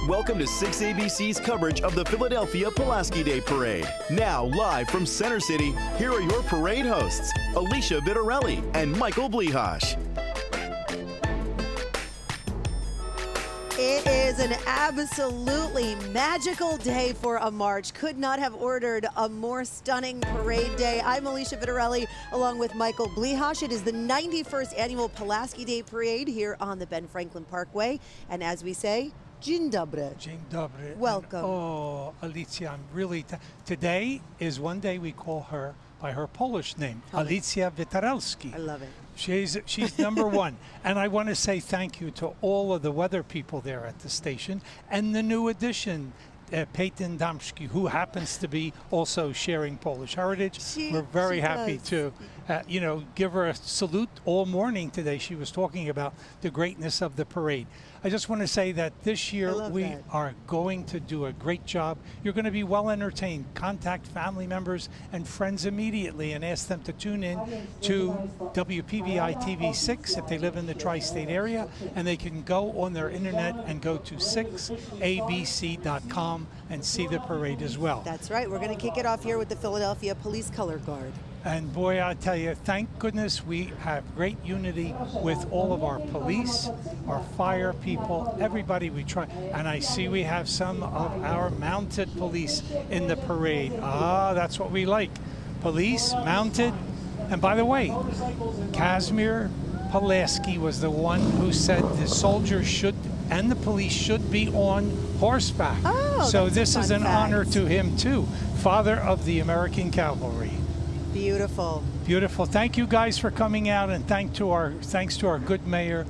welcome to 6ABC's coverage of the Philadelphia Pulaski Day Parade. Now, live from Center City, here are your parade hosts, Alicia Vitarelli and Michael Blehash. It is an absolutely magical day for a march. Could not have ordered a more stunning parade day. I'm Alicia Vitarelli along with Michael Blehash. It is the 91st annual Pulaski Day Parade here on the Ben Franklin Parkway. And as we say, Dzień dobry. Dzień dobry. Welcome. Oh, Alicia, I'm really... Today is one day we call her by her Polish name, Alicja Witarelski. I love it. She's number one. And I want to say thank you to all of the weather people there at the station and the new addition, Peyton Damski, who happens to be also sharing Polish heritage. We're very happy to, give her a salute all morning today. She was talking about the greatness of the parade. I just want to say that this year we are going to do a great job. You're going to be well entertained. Contact family members and friends immediately and ask them to tune in to WPVI TV 6 if they live in the tri-state area, and they can go on their internet and go to 6abc.com and see the parade as well. That's right. We're going to kick it off here with the Philadelphia Police Color Guard. And boy, I tell you, thank goodness we have great unity with all of our police, our fire people, everybody we try. And I see we have some of our mounted police in the parade. Ah, that's what we like. Police, mounted. And by the way, Casimir Pulaski was the one who said the soldiers should and the police should be on horseback. Oh, so this is an honor to him too, father of the American cavalry. Beautiful. Beautiful. Thank you guys for coming out, and thanks to our good mayor,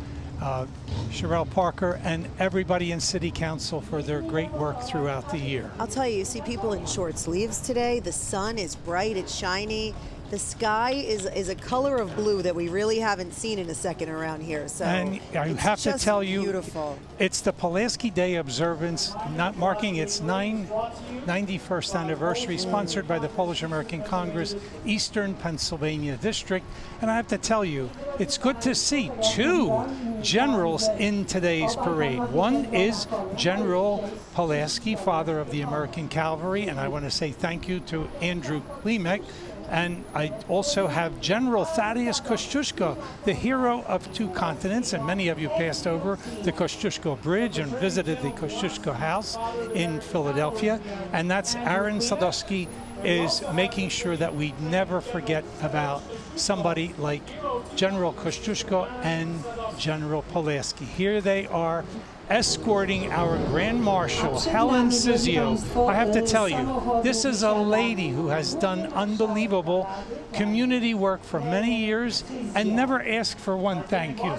Sherelle Parker, and everybody in City Council for their great work throughout the year. I'll tell you see people in short sleeves today. The sun is bright, it's shiny. The sky is a color of blue that we really haven't seen in a second around here. So and I have to tell you, beautiful. It's the Pulaski Day observance, not marking its 91st anniversary, sponsored by the Polish American Congress, Eastern Pennsylvania District. And I have to tell you, it's good to see two generals in today's parade. One is General Pulaski, father of the American Cavalry, and I want to say thank you to Andrew Klimek. And I also have General Thaddeus Kościuszko, the hero of two continents, and many of you passed over the Kościuszko Bridge and visited the Kościuszko House in Philadelphia. And that's Aaron Sadowski is making sure that we never forget about somebody like General Kościuszko and General Pulaski. Here they are escorting our Grand Marshal, Helen Sizio. I have to tell you, this is a lady who has done unbelievable community work for many years and never asked for one thank you.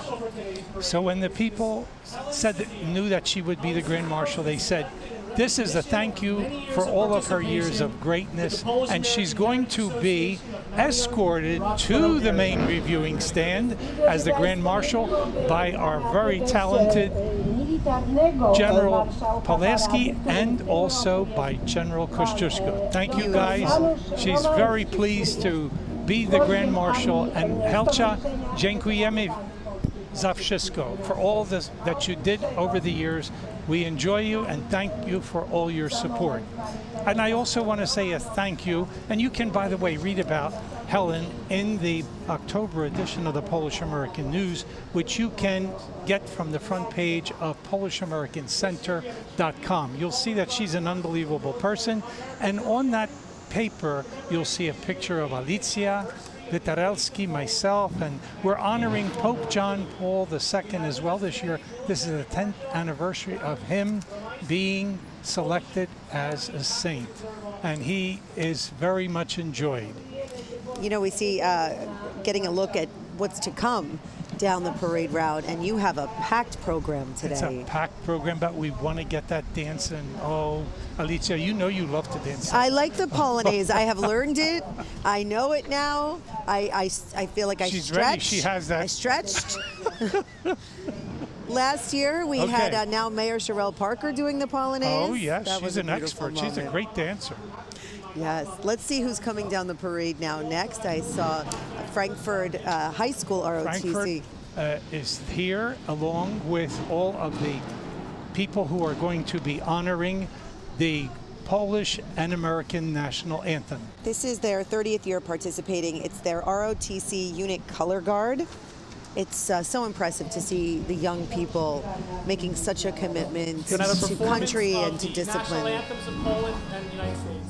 So when the people knew that she would be the Grand Marshal, they said, this is a thank you for all of her years of greatness, and she's going to be escorted to the main reviewing stand as the Grand Marshal by our very talented General Pulaski and also by General Kościuszko. Thank you guys. She's very pleased to be the Grand Marshal, and Helcia, dziękujemy za wszystko, for all this that you did over the years. We enjoy you and thank you for all your support. And I also want to say a thank you, and you can, by the way, read about Helen in the October edition of the Polish American News, which you can get from the front page of PolishAmericanCenter.com. You'll see that she's an unbelievable person, and on that paper you'll see a picture of Alicja Witarelski, myself, and we're honoring Pope John Paul II as well this year. This is the 10th anniversary of him being selected as a saint, and he is very much enjoyed. You know, we see getting a look at what's to come down the parade route, and you have a packed program today. It's a packed program, but we want to get that dancing. Oh, Alicia, you know you love to dance. I like the Polonaise. I have learned it. I know it now. I feel like She's stretched. ready. She has that. I stretched. Last year we had now Mayor Sherelle Parker doing the Polonaise. Oh yes, that she's an expert. She's a great dancer. Yes. Let's see who's coming down the parade now. Next, I saw Frankfurt High School ROTC. Frankfurt is here along with all of the people who are going to be honoring the Polish and American national anthem. This is their 30th year participating. It's their ROTC unit color guard. It's so impressive to see the young people making such a commitment to country and to discipline. National anthems of Poland and the United States.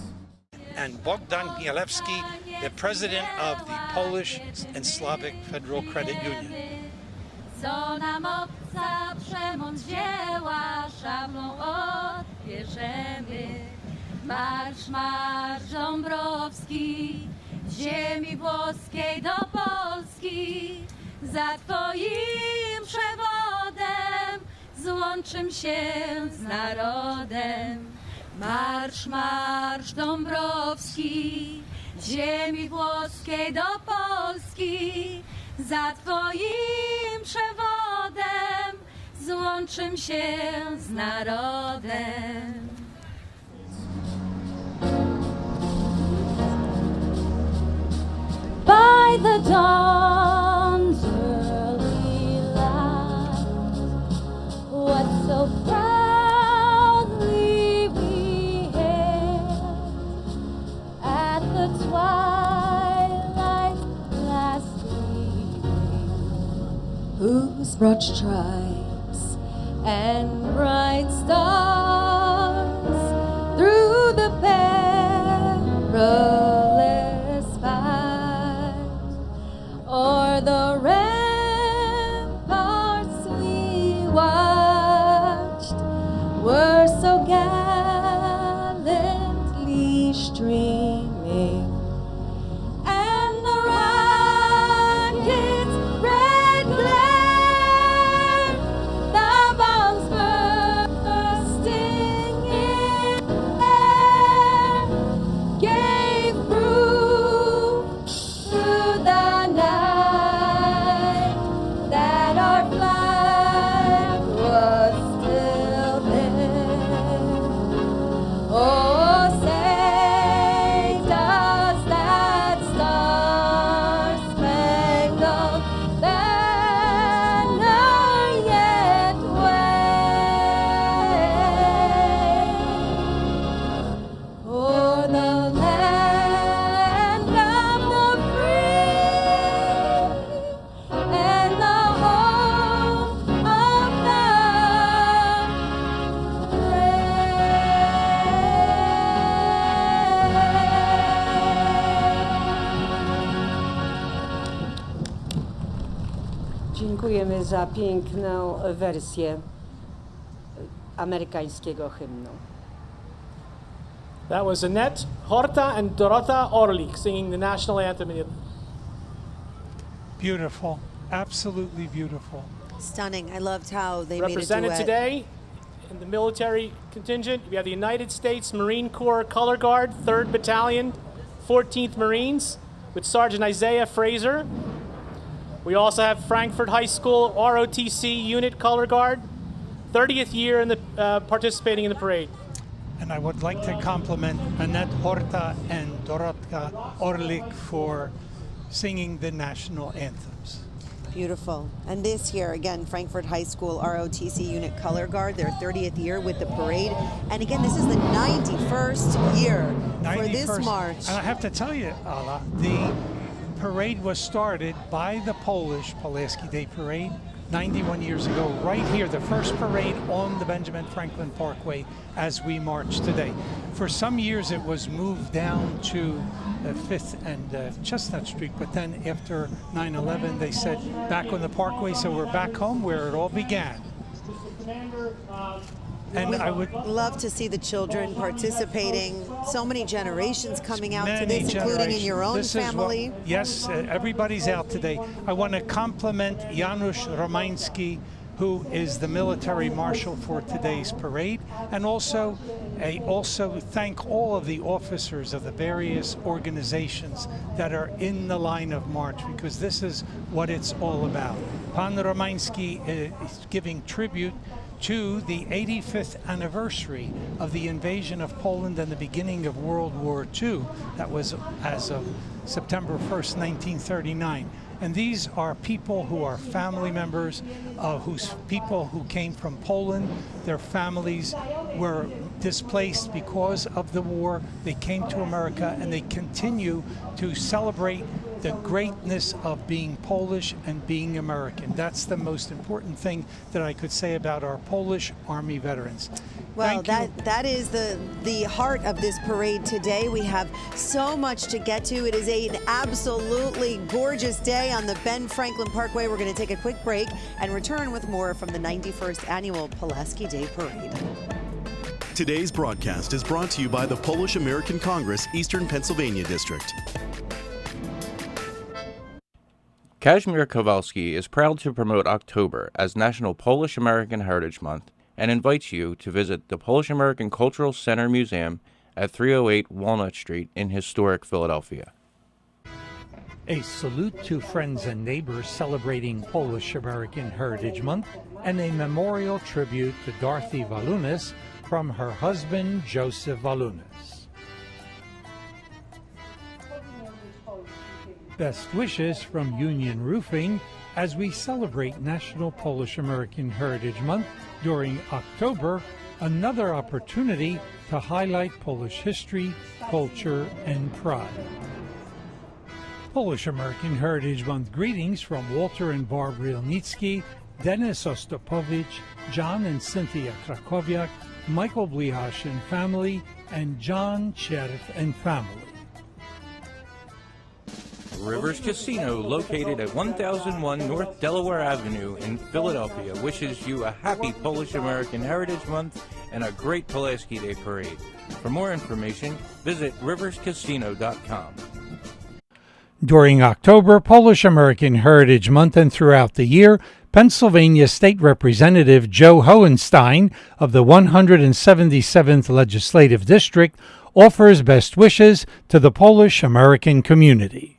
And Bogdan Chmielewski, the president of the Polish and Slavic Federal Credit Union. Co nam obca przemoc wzięła, szablą odbierzemy. Marsz, marsz Dąbrowski, z ziemi włoskiej do Polski. Za twoim przewodem złączym się z narodem. Marsz, marsz Dąbrowski, z ziemi włoskiej do Polski. Za twoim przewodem złączym się z narodem. By the dawn's early light, what so proudly we hailed at the twilight's last gleaming, whose broad stripes and bright stars through the perilous fight o'er the ramparts we watched were so gallantly streaming, and the rocket's red glare, the bombs bursting in air, gave proof through the night that our flag was still there. Oh, say does that star-spangled banner yet wave o'er the land of the free and the home of the Dziękujemy za piękną wersję amerykańskiego hymnu. That was Annette Horta and Dorota Orlik singing the national anthem. Beautiful, absolutely beautiful. Stunning. I loved how they made a Represented duet. today in the military contingent, we have the United States Marine Corps Color Guard, 3rd Battalion, 14th Marines, with Sergeant Isaiah Fraser. We also have Frankfurt High School ROTC Unit Color Guard, 30th year in the participating in the parade. And I would like to compliment Annette Horta and Dorotka Orlik for singing the national anthems. Beautiful. And this year, again, Frankfurt High School ROTC Unit Color Guard, their 30th year with the parade. And again, this is the 91st year for this 91st. march. And I have to tell you, Ala, the parade was started by the Polish Pulaski Day Parade 91 years ago, right here, the first parade on the Benjamin Franklin Parkway as we march today. For some years it was moved down to 5th and Chestnut Street, but then after 9/11 they said back on the Parkway, so we're back home where it all began. And I would love to see the children participating. So many generations coming out to many this, including in your own This is family. Yes, everybody's out today. I want to compliment Janusz Romański, who is the military marshal for today's parade, and also thank all of the officers of the various organizations that are in the line of march, because this is what it's all about. Pan Romański is giving tribute to the 85th anniversary of the invasion of Poland and the beginning of World War II. That was as of September 1st, 1939. And these are people who are family members, people who came from Poland. Their families were displaced because of the war. They came to America, and they continue to celebrate the greatness of being Polish and being American. That's the most important thing that I could say about our Polish Army veterans. Well, that is the heart of this parade today. We have so much to get to. It is an absolutely gorgeous day on the Ben Franklin Parkway. We're going to take a quick break and return with more from the 91st Annual Pulaski Day Parade. Today's broadcast is brought to you by the Polish American Congress, Eastern Pennsylvania District. Kazimierz Kowalski is proud to promote October as National Polish American Heritage Month and invites you to visit the Polish American Cultural Center Museum at 308 Walnut Street in historic Philadelphia. A salute to friends and neighbors celebrating Polish American Heritage Month and a memorial tribute to Dorothy Walunas from her husband, Joseph Walunas. Best wishes from Union Roofing as we celebrate National Polish American Heritage Month during October, another opportunity to highlight Polish history, culture, and pride. Polish American Heritage Month greetings from Walter and Barb Rielnicki, Dennis Ostopovich, John and Cynthia Krakowiak, Michael Blihash and family, and John Cherf and family. Rivers Casino, located at 1001 North Delaware Avenue in Philadelphia, wishes you a happy Polish American Heritage Month and a great Pulaski Day Parade. For more information, visit riverscasino.com. During October, Polish American Heritage Month and throughout the year, Pennsylvania State Representative Joe Hohenstein of the 177th Legislative District offers best wishes to the Polish American community.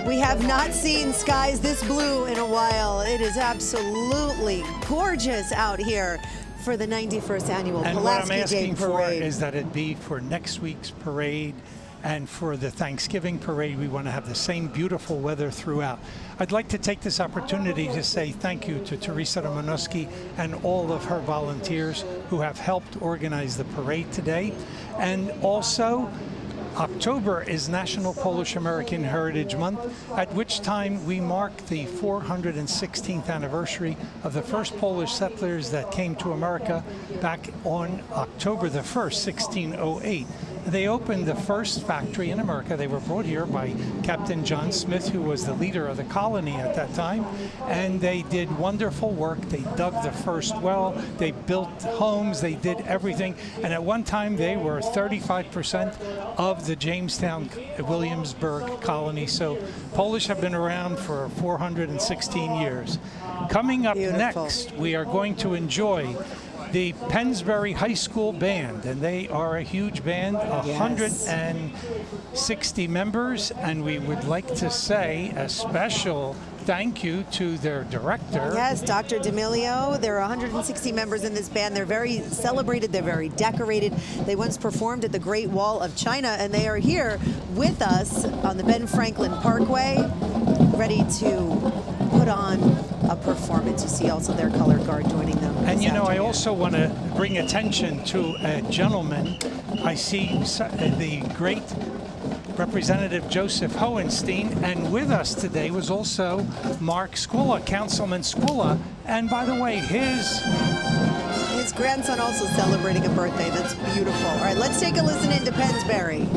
We have not seen skies this blue in a while. It is absolutely gorgeous out here for the 91st Annual And Pulaski what I'm asking Day for Parade. is that it be for next week's parade, and for the Thanksgiving parade, we want to have the same beautiful weather throughout. I'd like to take this opportunity to say thank you to Teresa Romanowski and all of her volunteers who have helped organize the parade today. And also, October is National Polish American Heritage Month, at which time we mark the 416th anniversary of the first Polish settlers that came to America back on October the 1st, 1608. They opened the first factory in America. They were brought here by Captain John Smith, who was the leader of the colony at that time, and they did wonderful work. They dug the first well, they built homes, they did everything, and at one time they were 35% of the Jamestown, Williamsburg colony. So Polish have been around for 416 years. Coming up next, we are going to enjoy the Pennsbury High School Band, and they are a huge band, 160 members, and we would like to say a special thank you to their director. Yes, Dr. D'Amelio. There are 160 members in this band. They're very celebrated. They're very decorated. They once performed at the Great Wall of China, and they are here with us on the Ben Franklin Parkway, ready to put on a performance. You see also their color guard joining them. And you know, I also want to bring attention to a gentleman. I see the great Representative Joseph Hohenstein, and with us today was also Mark Squilla, Councilman Squilla, and by the way, his grandson also celebrating a birthday. That's beautiful. All right, let's take a listen into Pennsbury.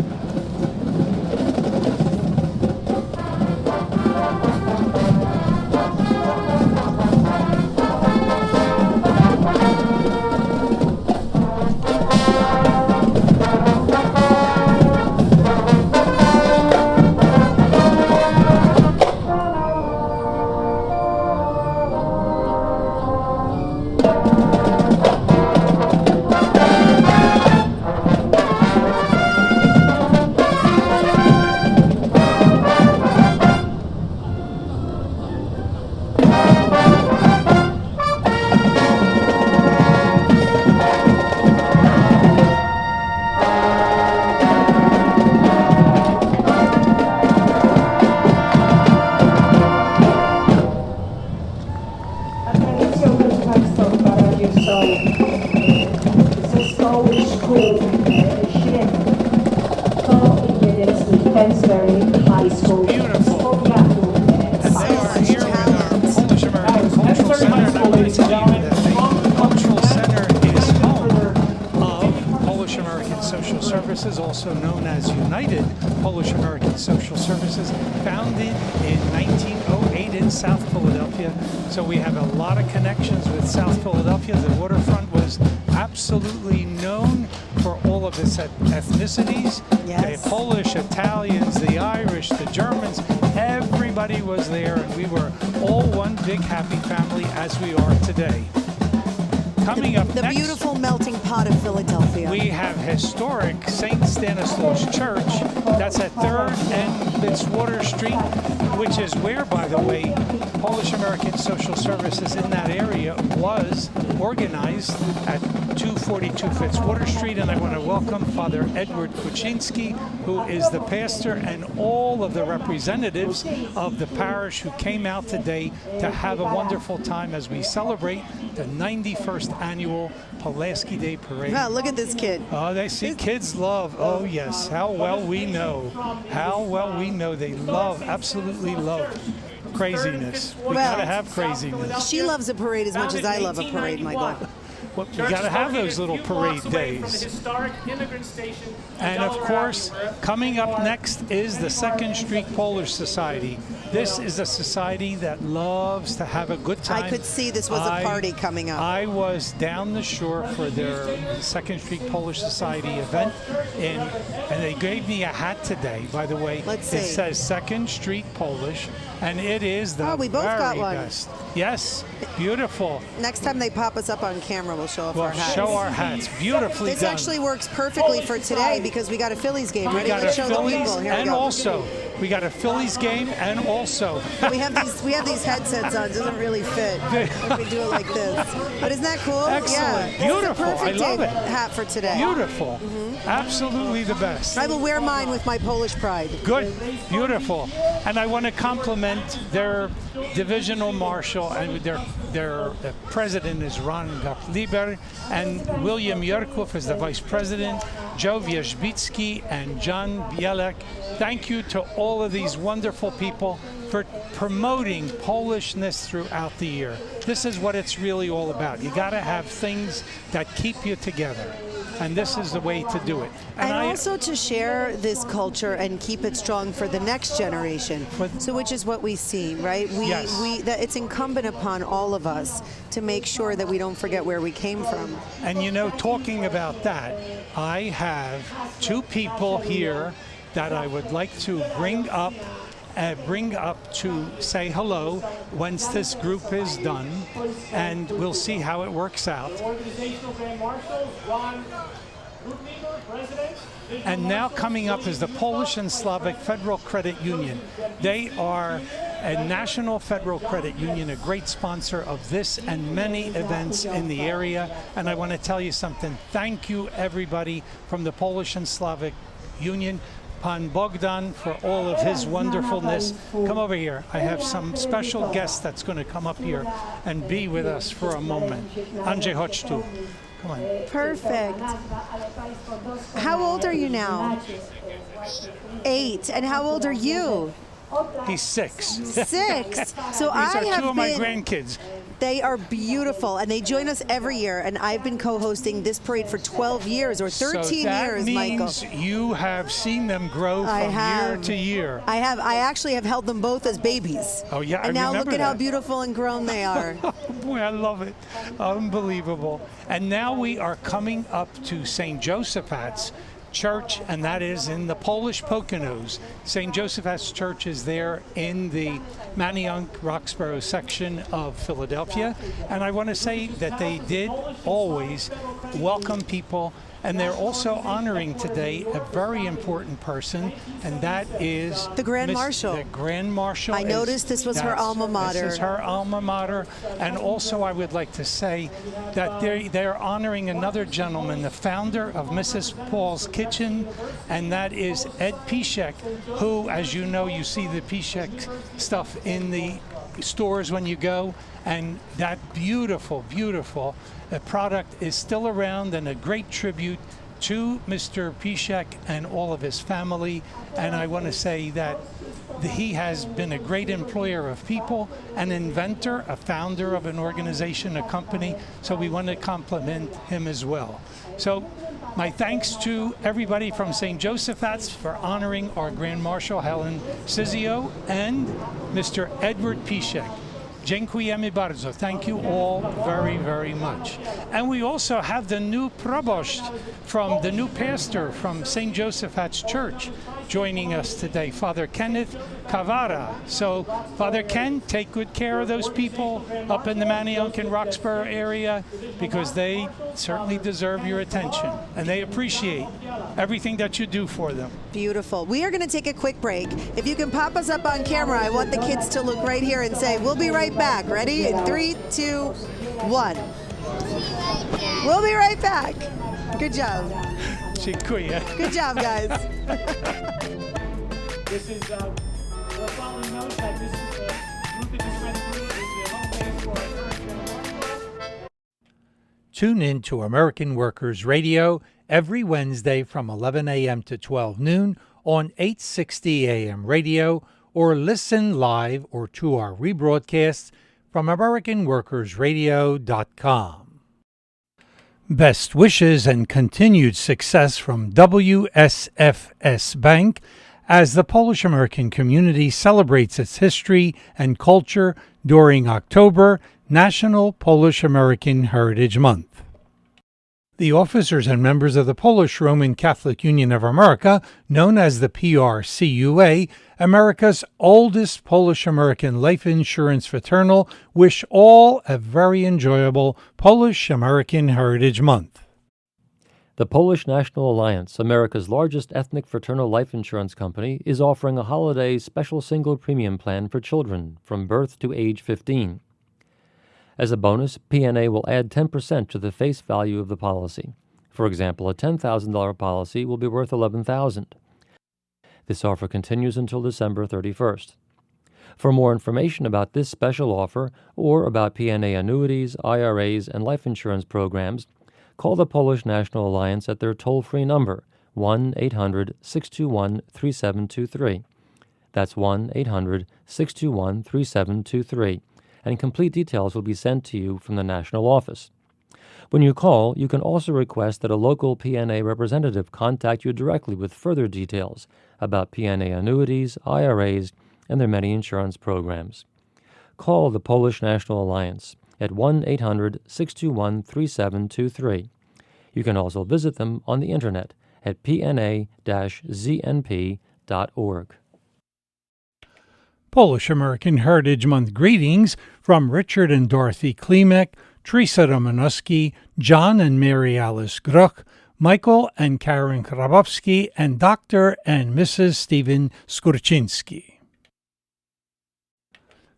also known as United Polish American Social Services, founded in 1908 in South Philadelphia. So we have a lot of connections with South Philadelphia. The waterfront was absolutely known for all of its ethnicities. Yes. The Polish, Italians, the Irish, the Germans, everybody was there, and we were all one big happy family as we are today. Coming up The next, beautiful melting pot of Philadelphia. we have historic St. Stanislaus Church. That's at 3rd and Fitzwater Street, which is where, by the way, Polish American Social Services in that area was organized at 242 Fitzwater Street. And I want to welcome Father Edward Kuczynski, who is the pastor, and all of the representatives of the parish who came out today to have a wonderful time as we celebrate the 91st annual Pulaski Day Parade. Wow, look at this kid. Oh, they see kids love. Oh, yes. How well we know. How well we know they love, absolutely love craziness. We Well, got to have craziness. She loves a parade as much as I love a parade, Michael. Well, we got to have those little parade days. And of course, coming up next is the Second Street Polish Society. This is a society that loves to have a good time. I could see this was a party coming up. I was down the shore for their Second Street Polish Society event, and they gave me a hat today, by the way. Let's see. It says Second Street Polish, and it is the We both got very one. best. Yes, beautiful. Next time they pop us up on camera, we'll show off We'll our hats. show our hats. Beautifully This done. actually works perfectly for today because we got a Phillies game. We Ready? got Let's a show the Phillies, people. Here we and go. also we got a Phillies game, and also we have these headsets on. It doesn't really fit if we do it like this. But isn't that cool? Excellent. Yeah. Beautiful. This is a perfect I love it. hat for today. beautiful. Absolutely the best. I will wear mine with my Polish pride. Good, beautiful. And I want to compliment their divisional marshal, and their president is Ron Gottlieb, and William Yerkow is the vice president, Joe Wierzbicki and John Bielek. Thank you to all of these wonderful people for promoting Polishness throughout the year. This is what it's really all about. You got to have things that keep you together. And this is the way to do it. And also to share this culture and keep it strong for the next generation. So which is what we see, right? Yes. It's incumbent upon all of us to make sure that we don't forget where we came from. And you know, talking about that, I have two people here that I would like to bring up to say hello once this group is done, and we'll see how it works out. And now coming up is the Polish and Slavic Federal Credit Union. They are a national federal credit union, a great sponsor of this and many events in the area. And I want to tell you something. Thank you, everybody from the Polish and Slavic Union. Pan Bogdan for all of his wonderfulness. Come over here. I have some special guest that's going to come up here and be with us for a moment. Andrzej, chodź tu. Come on. Perfect. How old are you now? 8. And how old are you? He's 6. 6. So These are I have two of my been. grandkids. They are beautiful, and they join us every year. And I've been co-hosting this parade for 12 years or 13 so that years, means Michael. you have seen them grow from year to year. I have. I actually have held them both as babies. Oh, yeah, I And now look remember at how that. beautiful and grown they are. Boy, I love it. Unbelievable. And now we are coming up to St. Joseph's Church, and that is in the Polish Poconos. St. Joseph's Church is there in the Manayunk Roxborough section of Philadelphia. And I want to say that they did always welcome people, and they're also honoring today a very important person, and that is The Grand Marshal. The Grand Marshal. I noticed this was her alma mater. This is her alma mater. And also I would like to say that they're honoring another gentleman, the founder of Mrs. Paul's Kitchen, and that is Ed Pishek, who, as you know, you see the Pishek stuff in the stores when you go, and that beautiful, beautiful product is still around, and a great tribute to Mr. Pishek and all of his family. And I want to say that he has been a great employer of people, an inventor, a founder of an organization, a company. So we want to compliment him as well. So My thanks to everybody from St. Joseph's for honoring our Grand Marshal Helen Cizio and Mr. Edward Piszek. Dziękujemy bardzo. Thank you all very, very much. And we also have the new proboszcz from the new pastor from St. Joseph's Church joining us today, Father Kenneth Cavara. So, Father Ken, take good care of those people up in the Manayunk and Roxborough area because they certainly deserve your attention and they appreciate everything that you do for them. Beautiful. We are going to take a quick break. If you can pop us up on camera, I want the kids to look right here and say, we'll be right back. Ready? In 3, 2, 1. We'll be right back. Good job. Dziękuję. Good job, guys. This is, we're following notes that this is the group that just went through is the home base for our current general. Tune in to American Workers Radio every Wednesday from 11 a.m. to 12 noon on 860 AM radio or listen live or to our rebroadcasts from AmericanWorkersRadio.com. Best wishes and continued success from WSFS Bank as the Polish American community celebrates its history and culture during October, National Polish American Heritage Month. The officers and members of the Polish Roman Catholic Union of America, known as the PRCUA, America's oldest Polish-American life insurance fraternal, wish all a very enjoyable Polish-American Heritage Month. The Polish National Alliance, America's largest ethnic fraternal life insurance company, is offering a holiday special single premium plan for children from birth to age 15. As a bonus, PNA will add 10% to the face value of the policy. For example, a $10,000 policy will be worth $11,000. This offer continues until December 31st. For more information about this special offer or about PNA annuities, IRAs, and life insurance programs, call the Polish National Alliance at their toll-free number, 1-800-621-3723. That's 1-800-621-3723. And complete details will be sent to you from the national office. When you call, you can also request that a local PNA representative contact you directly with further details about PNA annuities, IRAs, and their many insurance programs. Call the Polish National Alliance at 1-800-621-3723. You can also visit them on the internet at pna-znp.org. Polish American Heritage Month greetings from Richard and Dorothy Klimek, Teresa Romanowski, John and Mary Alice Gruch, Michael and Karen Krabowski, and Dr. and Mrs. Stephen Skurczynski.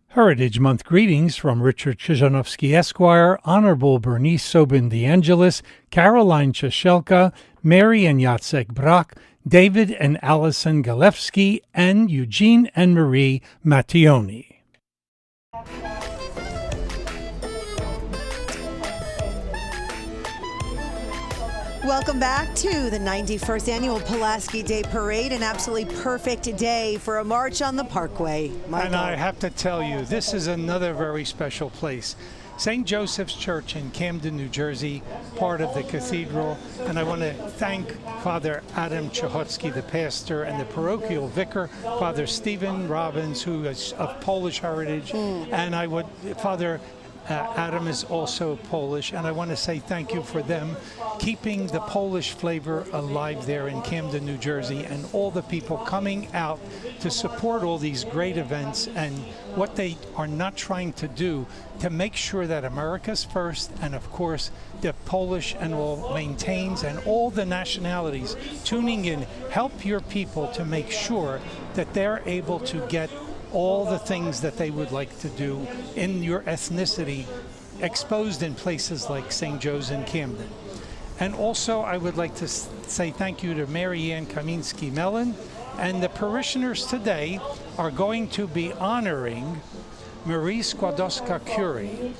Heritage Month greetings from Richard Krzyżanowski Esquire, Honorable Bernice Sobin DeAngelis, Caroline Chashelka, Mary and Jacek Brak, David and Allison Galewski, and Eugene and Marie Mattioni. Welcome back to the 91st Annual Pulaski Day Parade, an absolutely perfect day for a march on the Parkway. Michael. And I have to tell you, this is another very special place. St. Joseph's Church in Camden, New Jersey, part of the cathedral. And I want to thank Father Adam Chahotsky, the pastor, and the parochial vicar, Father Stephen Robbins, who is of Polish heritage. And Father Adam is also Polish, and I want to say thank you for them keeping the Polish flavor alive there in Camden, New Jersey, and all the people coming out to support all these great events and what they are not trying to do to make sure that America's first, and of course the Polish and all maintains, and all the nationalities tuning in, help your people to make sure that they're able to get all the things that they would like to do in your ethnicity exposed in places like St. Joe's and Camden. And also I would like to say thank you to Mary Ann Kaminsky-Mellon, and the parishioners today are going to be honoring Marie Skłodowska-Curie.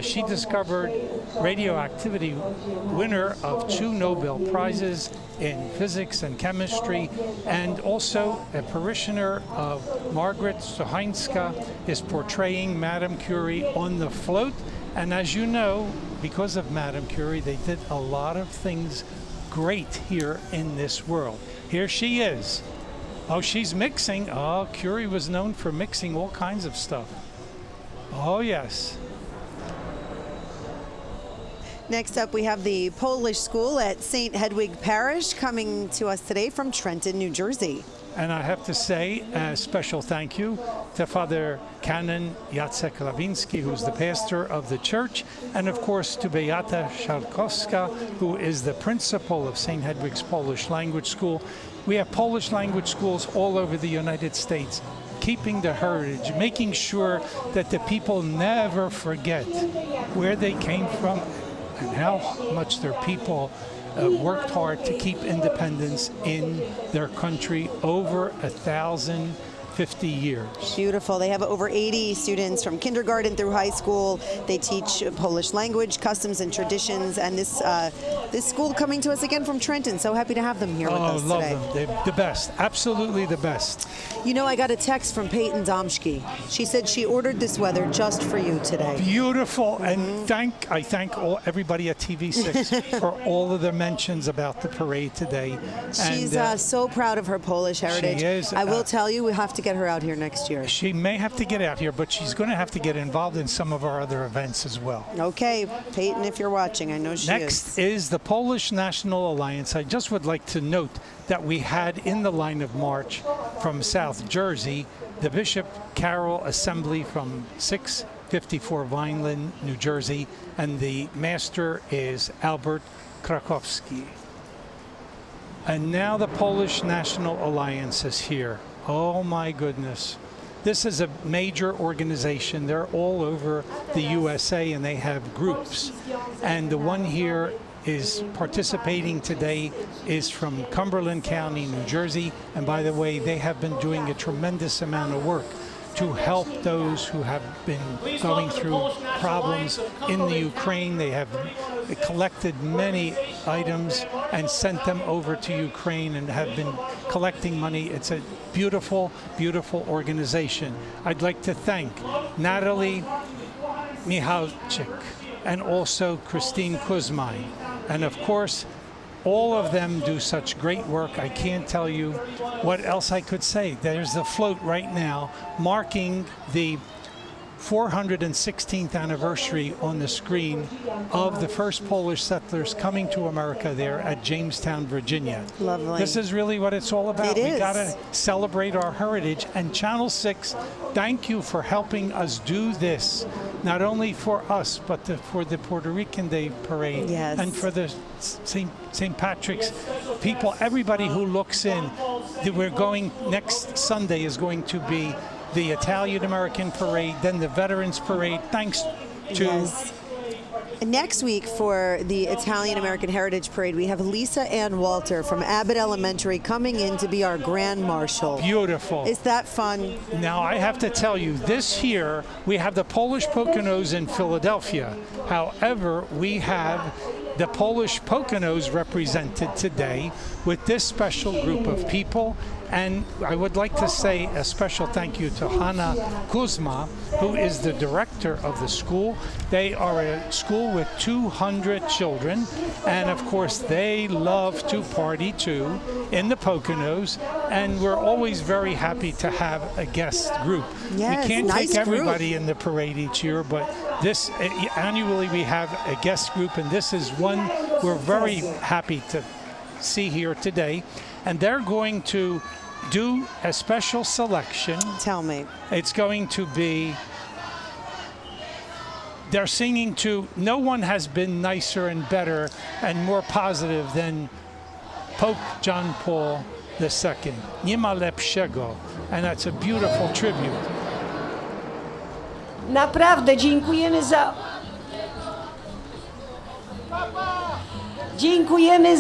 She discovered radioactivity, winner of 2 Nobel Prizes in physics and chemistry, and also a parishioner of Margaret Stochańska is portraying Madame Curie on the float. And as you know, because of Madame Curie, they did a lot of things great here in this world. Here she is. Oh, she's mixing. Oh, Curie was known for mixing all kinds of stuff. Oh, yes. Next up, we have the Polish school at St. Hedwig Parish coming to us today from Trenton, New Jersey. And I have to say a special thank you to Father Canon Jacek Lawiński, who's the pastor of the church, and of course to Beata Szalkowska, who is the principal of St. Hedwig's Polish Language School. We have Polish language schools all over the United States, keeping the heritage, making sure that the people never forget where they came from and how much their people worked hard to keep independence in their country over 1,050 years. Beautiful. They have over 80 students from kindergarten through high school. They teach Polish language, customs, and traditions. And this school coming to us again from Trenton. So happy to have them here with us love today. them. They're the best. Absolutely the best. You know, I got a text from Peyton Domschke. She said she ordered this weather just for you today. Beautiful. And I thank everybody at TV6 for all of their mentions about the parade today. She's so proud of her Polish heritage. She is. I will tell you, we have to get her out here next year. She may have to get out here, but she's going to have to get involved in some of our other events as well. Okay, Peyton, if you're watching, I know she is. Next is the Polish National Alliance. I just would like to note that we had in the line of march from South Jersey, the Bishop Carroll Assembly from 654 Vineland, New Jersey, and the master is Albert Krakowski. And now the Polish National Alliance is here. Oh my goodness. This is a major organization. They're all over the USA and they have groups. And the one here is participating today is from Cumberland County, New Jersey. And by the way, they have been doing a tremendous amount of work to help those who have been going through problems in the Ukraine. They have collected many items and sent them over to Ukraine and have been collecting money. It's a beautiful, beautiful organization. I'd like to thank Natalie Michalczyk and also Christine Kuzmai. And of course, all of them do such great work. I can't tell you what else I could say. There's the float right now marking the 416th anniversary on the screen of the first Polish settlers coming to America there at Jamestown, Virginia. Lovely. This is really what it's all about. It is. We got to celebrate our heritage. And Channel 6, thank you for helping us do this, not only for us, but for the Puerto Rican Day Parade. Yes. And for the St. Patrick's people, everybody who looks in. We're going, next Sunday is going to be the Italian-American Parade, then the Veterans Parade, thanks to... Yes. Next week for the Italian-American Heritage Parade, we have Lisa Ann Walter from Abbott Elementary coming in to be our Grand Marshal. Beautiful. Is that fun? Now, I have to tell you, this year, we have the Polish Poconos in Philadelphia. However, we have the Polish Poconos represented today with this special group of people. And I would like to say a special thank you to Hanna Kuzma, who is the director of the school. They are a school with 200 children, and of course they love to party too in the Poconos, and we're always very happy to have a guest group. Yes, we can't nice take everybody group in the parade each year, but this annually we have a guest group, and this is one we're very happy to see here today. And they're going to do a special selection. Tell me. It's going to be, they're singing to, no one has been nicer and better and more positive than Pope John Paul II. Nie ma lepszego. And that's a beautiful tribute. Naprawdę dziękujemy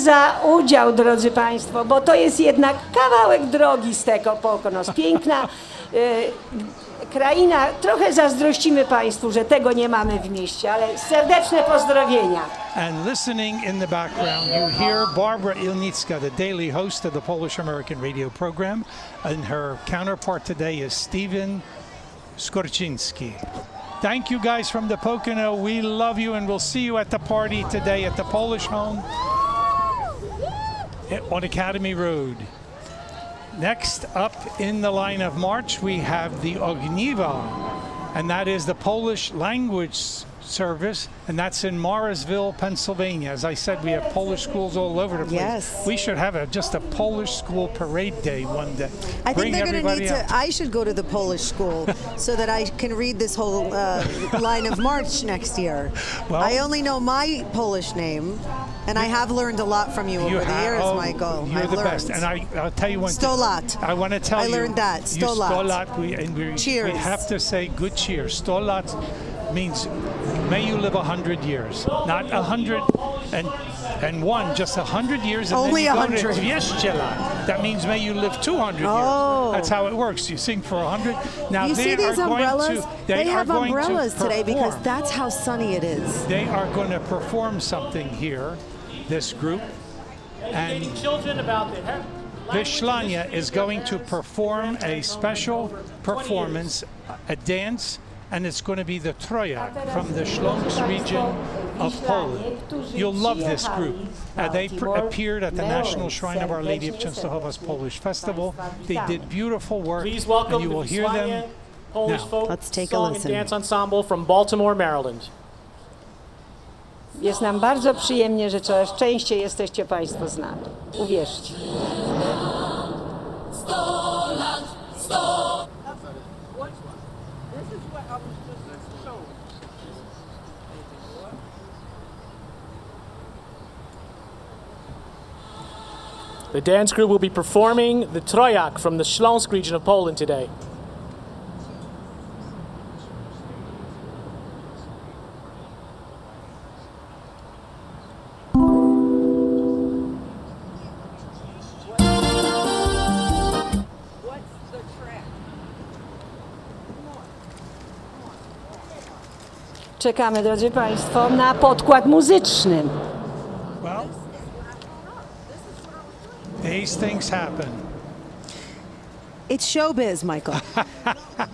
za udział, drodzy Państwo, bo to jest jednak kawałek drogi z tego Pokonos. Piękna kraina. Trochę zazdrościmy Państwu, że tego nie mamy w mieście, ale serdeczne pozdrowienia. And listening in the background, you hear Barbara Ilnicka, the daily host of the Polish American radio program, and her counterpart today is Steven Skorczynski. Thank you guys from the Pocono. We love you, and we'll see you at the party today at the Polish home. on Academy Road. Next up in the line of march, we have the Ogniwa, and that is the Polish language service, and that's in Morrisville, Pennsylvania. As I said, we have Polish schools all over the place. Yes. We should have just a Polish school parade day one day. I think they're going to need out. to. I should go to the Polish school so that I can read this whole line of march next year. Well, I only know my Polish name, and I have learned a lot from you over the years, Michael. You're I've the learned. best, and I'll tell you one. Sto lat. I want to tell you. I learned that. Sto lat. Sto lat. We Cheers. have to say good cheer. Sto lat means may you live 100 years, not 101, just 100 years. And Only then 100. That means may you live 200 years. That's how it works. You sing for 100. Now You see these umbrellas? They have are going umbrellas to today because perform. that's how sunny it is. They are going to perform something here, this group, and Educating children about the Vyslania is going to perform a special performance, a dance, and it's going to be the Trojak from the Śląsk region of Poland. You'll love this group. They appeared at the National Shrine of Our Lady of Częstochowa's Polish Festival. They did beautiful work, Please welcome and you will the hear them Vyslania Polish now. folk Let's take a song and listen. dance ensemble from Baltimore, Maryland. Jest nam bardzo przyjemnie, że coraz częściej jesteście Państwo z nami. Uwierzcie. The dance group will be performing the Trojak from the Śląsk region of Poland today. Czekamy, drodzy Państwo, na podkład muzyczny. Well, these things happen. It's showbiz, Michael.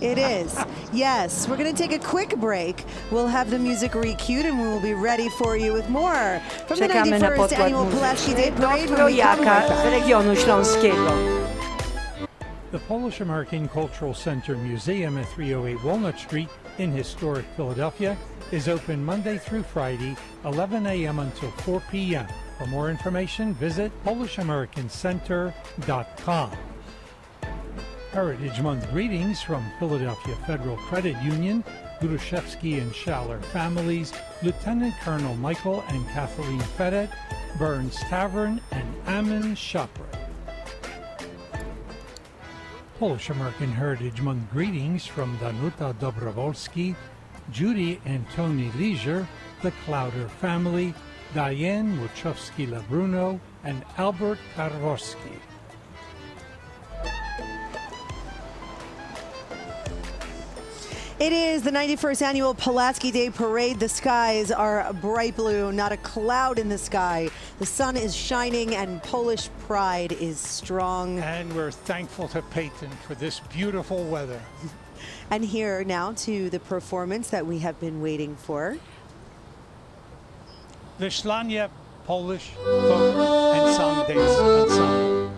It is. Yes, we're going to take a quick break. We'll have the music re-queued and we will be ready for you with more from the Czekamy na 91st podkład Annual Pulaski Day muzyczny do Parade when we come Trojaka right z back. regionu śląskiego. The Polish American Cultural Center Museum at 308 Walnut Street in historic Philadelphia is open Monday through Friday, 11 a.m. until 4 p.m. For more information, visit PolishAmericanCenter.com. Heritage Month greetings from Philadelphia Federal Credit Union, Gruszewski and Schaller families, Lieutenant Colonel Michael and Kathleen Fedett, Burns Tavern, and Ammon Shopra. Polish American Heritage Month greetings from Danuta Dobrowolski, Judy and Tony Leisure, the Clowder family, Diane Muchowski-Labruno, and Albert Karwowski. It is the 91st Annual Pulaski Day Parade. The skies are bright blue, not a cloud in the sky. The sun is shining and Polish pride is strong. And we're thankful to Peyton for this beautiful weather. And here now to the performance that we have been waiting for. Wyslania Polish Folk and Song Dance Ensemble.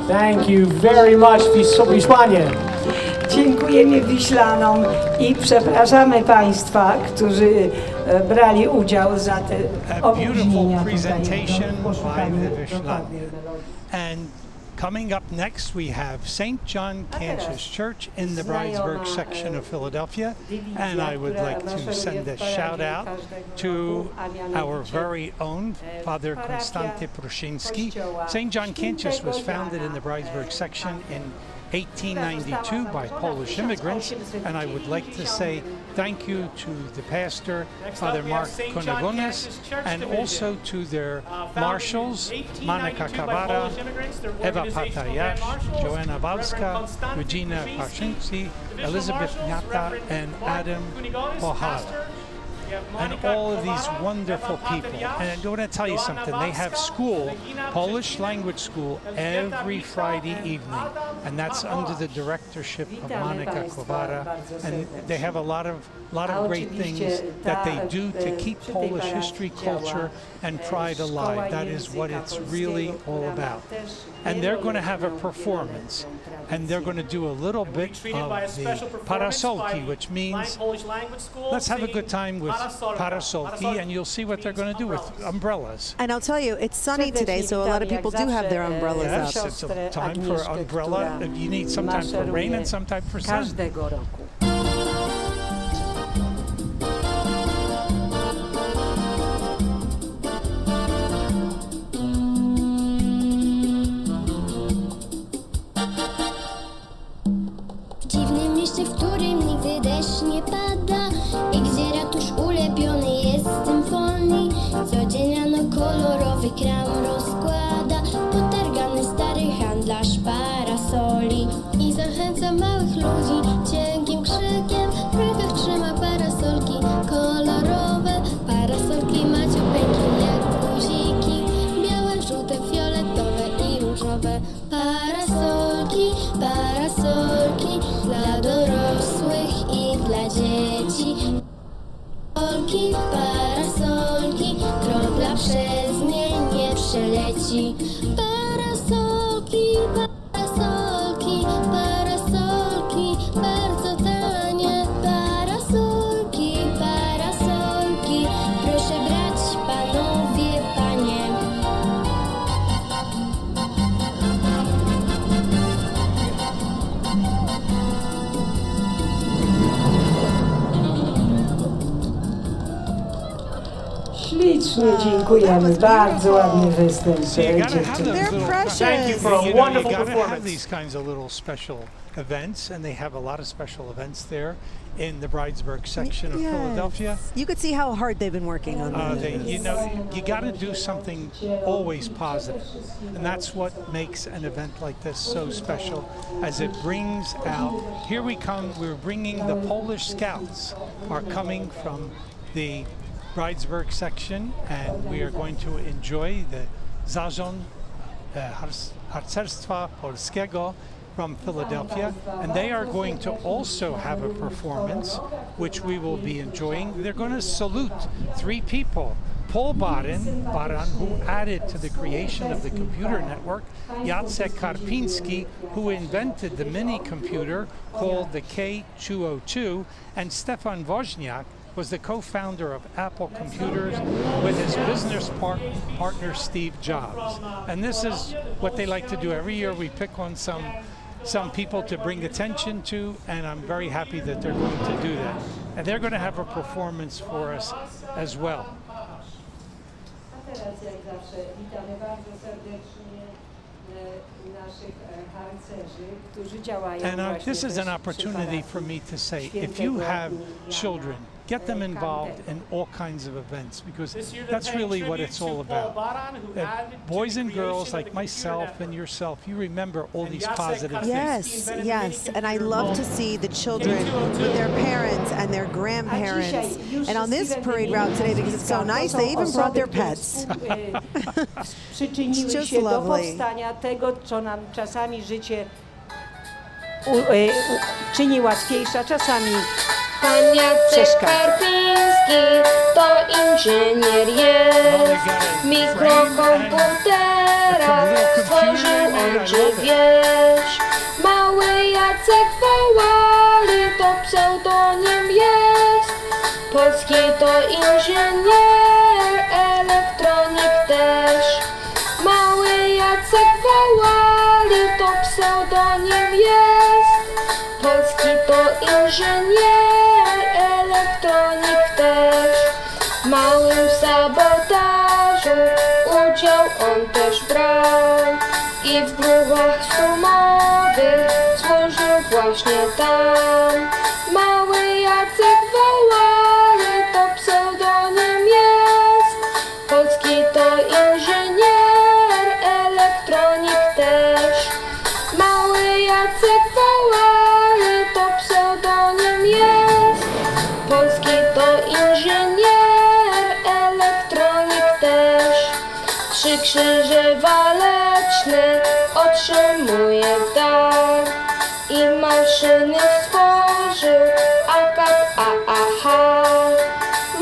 Thank you very much, Wyslania. Dziękujemy Wiślanom i przepraszamy Państwa, którzy brali udział za te opóźnienia presentation tutaj w poszukaniu by the Wiślan. dokładnie. And coming up next, we have St. John Cantius Church in the Bridesburg section of Philadelphia. And I would like to send a shout out to our very own Father Konstanty Pruszyński. St. John Cantius was founded in the Bridesburg section in 1892 by Polish immigrants, and I would like to say thank you to the pastor, Father Mark Konagonis, and also to their marshals, Monika Kawara, Ewa Patajasz, Joanna Balska, Regina Paszyński, Elizabeth Niata, and Adam Pohal. And all of these wonderful people. And I want to tell you something. They have school, Polish language school, every Friday evening. And that's under the directorship of Monika Kowara. And they have a lot of great things that they do to keep Polish history, culture, and pride alive. That is what it's really all about. And they're going to have a performance. And they're going to do a little bit of the parasolki, which means let's have a good time with parasolki, and you'll see what they're going to do with umbrellas. And I'll tell you, it's sunny today, so a lot of people do have their umbrellas Yes, up. it's a time for umbrella. You need some time for rain and some time for sun. Każdego roku. W dziwnym mieście, w którym nigdy deszcz nie pada i gdzie ratusz ulepiony jest z symfonii. Codzień rano kolorowy kram rozkłada potargany stary handlarz parasoli i zachęca małych ludzi cienkim krzykiem. W rękach trzyma parasolki kolorowe, parasolki maciupeńkie jak guziki, białe, żółte, fioletowe i różowe. Parasolki, parasolki dla dorosłych i dla dzieci. Parasolki, parasolki, kropla przez nie nie przeleci. Parasolki, parasolki, parasolki, bardzo tanie. Parasolki, parasolki, proszę brać panowie, panie. Ślicznie dziękujemy, bardzo ładny występ dziewczyny. They're precious. Thank you for a You wonderful gotta have performance. these kinds of little special events, and they have a lot of special events there in the Bridesburg section of Yes. Philadelphia. You could see how hard they've been working on this. You got to do something always positive, and that's what makes an event like this so special, as it brings out. Here we come. We're bringing the Polish Scouts are coming from the Bridesburg section, and we are going to enjoy the Zarząd Harcerstwa Polskiego from Philadelphia, and they are going to also have a performance which we will be enjoying. They're going to salute three people. Paul Baran, who added to the creation of the computer network, Jacek Karpiński, who invented the mini computer called the K202, and Stefan Wozniak was the co-founder of Apple Computers with his business partner Steve Jobs. And this is what they like to do. Every year we pick on some people to bring attention to, and I'm very happy that they're going to do that. And they're going to have a performance for us as well. Teraz jak zawsze witamy bardzo serdecznie naszych harcerzy, którzy działają And this is an opportunity for me to say, if you have children, get them involved in all kinds of events, because that's really what it's all about. Boys and girls like myself and yourself, you remember all these positive things. Yes, yes, and I love to see the children with their parents and their grandparents. And on this parade route today, because it's so nice, they even brought their pets. Przyczyniły just się do lovely. powstania tego, co nam czasami życie czyni łatwiejsze, a czasami Pan Jacek Karpiński to inżynier jest. Mikrokomputera stworzył on, czy wiesz? Mały Jacek woła, Polski to inżynier, elektronik też. Mały Jacek Wołali to pseudonim jest. Polski to inżynier, elektronik też. W małym sabotażu udział on też brał i w grubach sumowych służył właśnie tam. Mały Jacek Wołali to pseudonim jest. Polski to inżynier, elektronik też. Mały Jacek Wołali to pseudonim jest. Polski to inżynier, elektronik też. 3 krzyże waleczne otrzymuje w dar i maszyny stworzył akad AAH.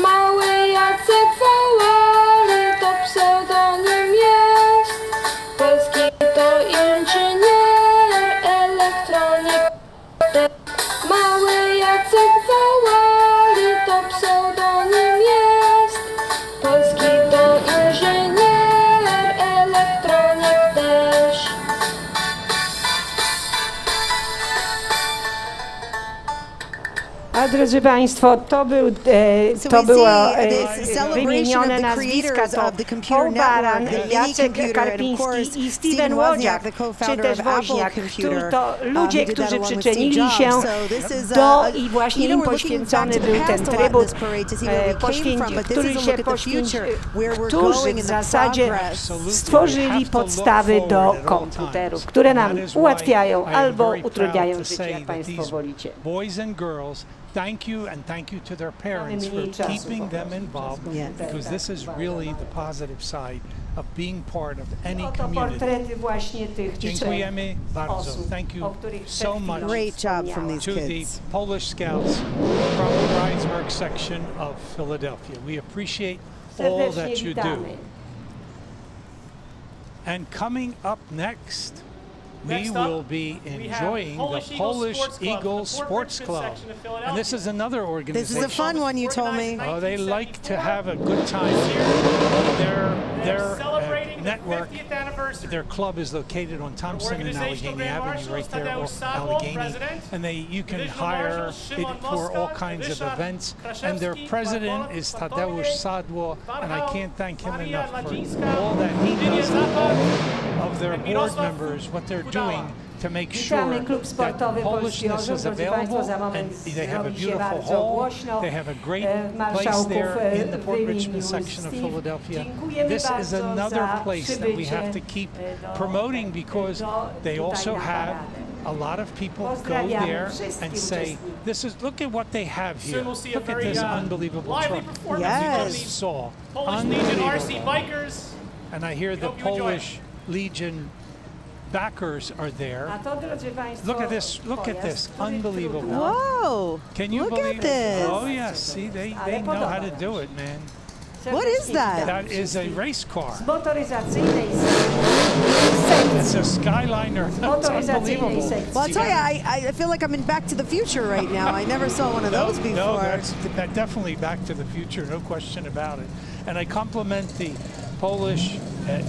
Mały Jacek Wołali to pseudonim jest. Polski to inżynier, elektronik. Mały Jacek Wołali to pseudonim jest. Polski to inżynier, elektronik też. A drodzy Państwo, to było wymienione nazwiska, to Paul Baran, Jacek Karpiński i Steven Łodziak, czy też Woźniak, to ludzie, którzy przyczynili się do i właśnie im poświęcony był ten trybut, którzy w zasadzie stworzyli podstawy do komputerów, które nam ułatwiają albo utrudniają życie, jak Państwo wolicie. Thank you, and thank you to their parents for keeping them involved, because this is really the positive side of being part of any community. Dziękujemy bardzo. Thank you so much. Great job from these to kids. the Polish Scouts from the Rhinesburg section of Philadelphia. We appreciate all that you do. And coming up next, we will be enjoying the Polish Eagle Sports Club. And this is another organization. This is a fun one, you told me. Oh, they like to have a good time here. Their network, their club is located on Thompson and Allegheny Avenue, right there off Allegheny. And you can hire it for all kinds of events. And their president is Tadeusz Sadło, and I can't thank him enough for all that he does of their board members, what they're doing to make sure that Polishness is available, and they have a beautiful hall, they have a great place there in the Port Richmond section of Philadelphia. This is another place that we have to keep promoting, because they also have a lot of people go there and say, look at what they have here. Look at this unbelievable truck. Yes. You just saw. Polish Legion RC bikers. And I hear the Polish Legion backers are there. Look at this, unbelievable. Whoa, Can you look believe at this. Oh yes, see, they know how to do it, man. What is that? That is a race car. It's a Skyliner. It's unbelievable. Well, I'll tell you, I feel like I'm in Back to the Future right now. I never saw one of those before. No, that's definitely Back to the Future, no question about it. And I compliment the Polish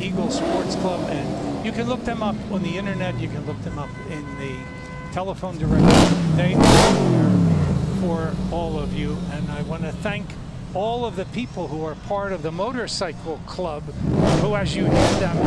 Eagle Sports Club, and you can look them up on the internet. You can look them up in the telephone directory. They are there for all of you, and I want to thank all of the people who are part of the motorcycle club, who, as you hear them,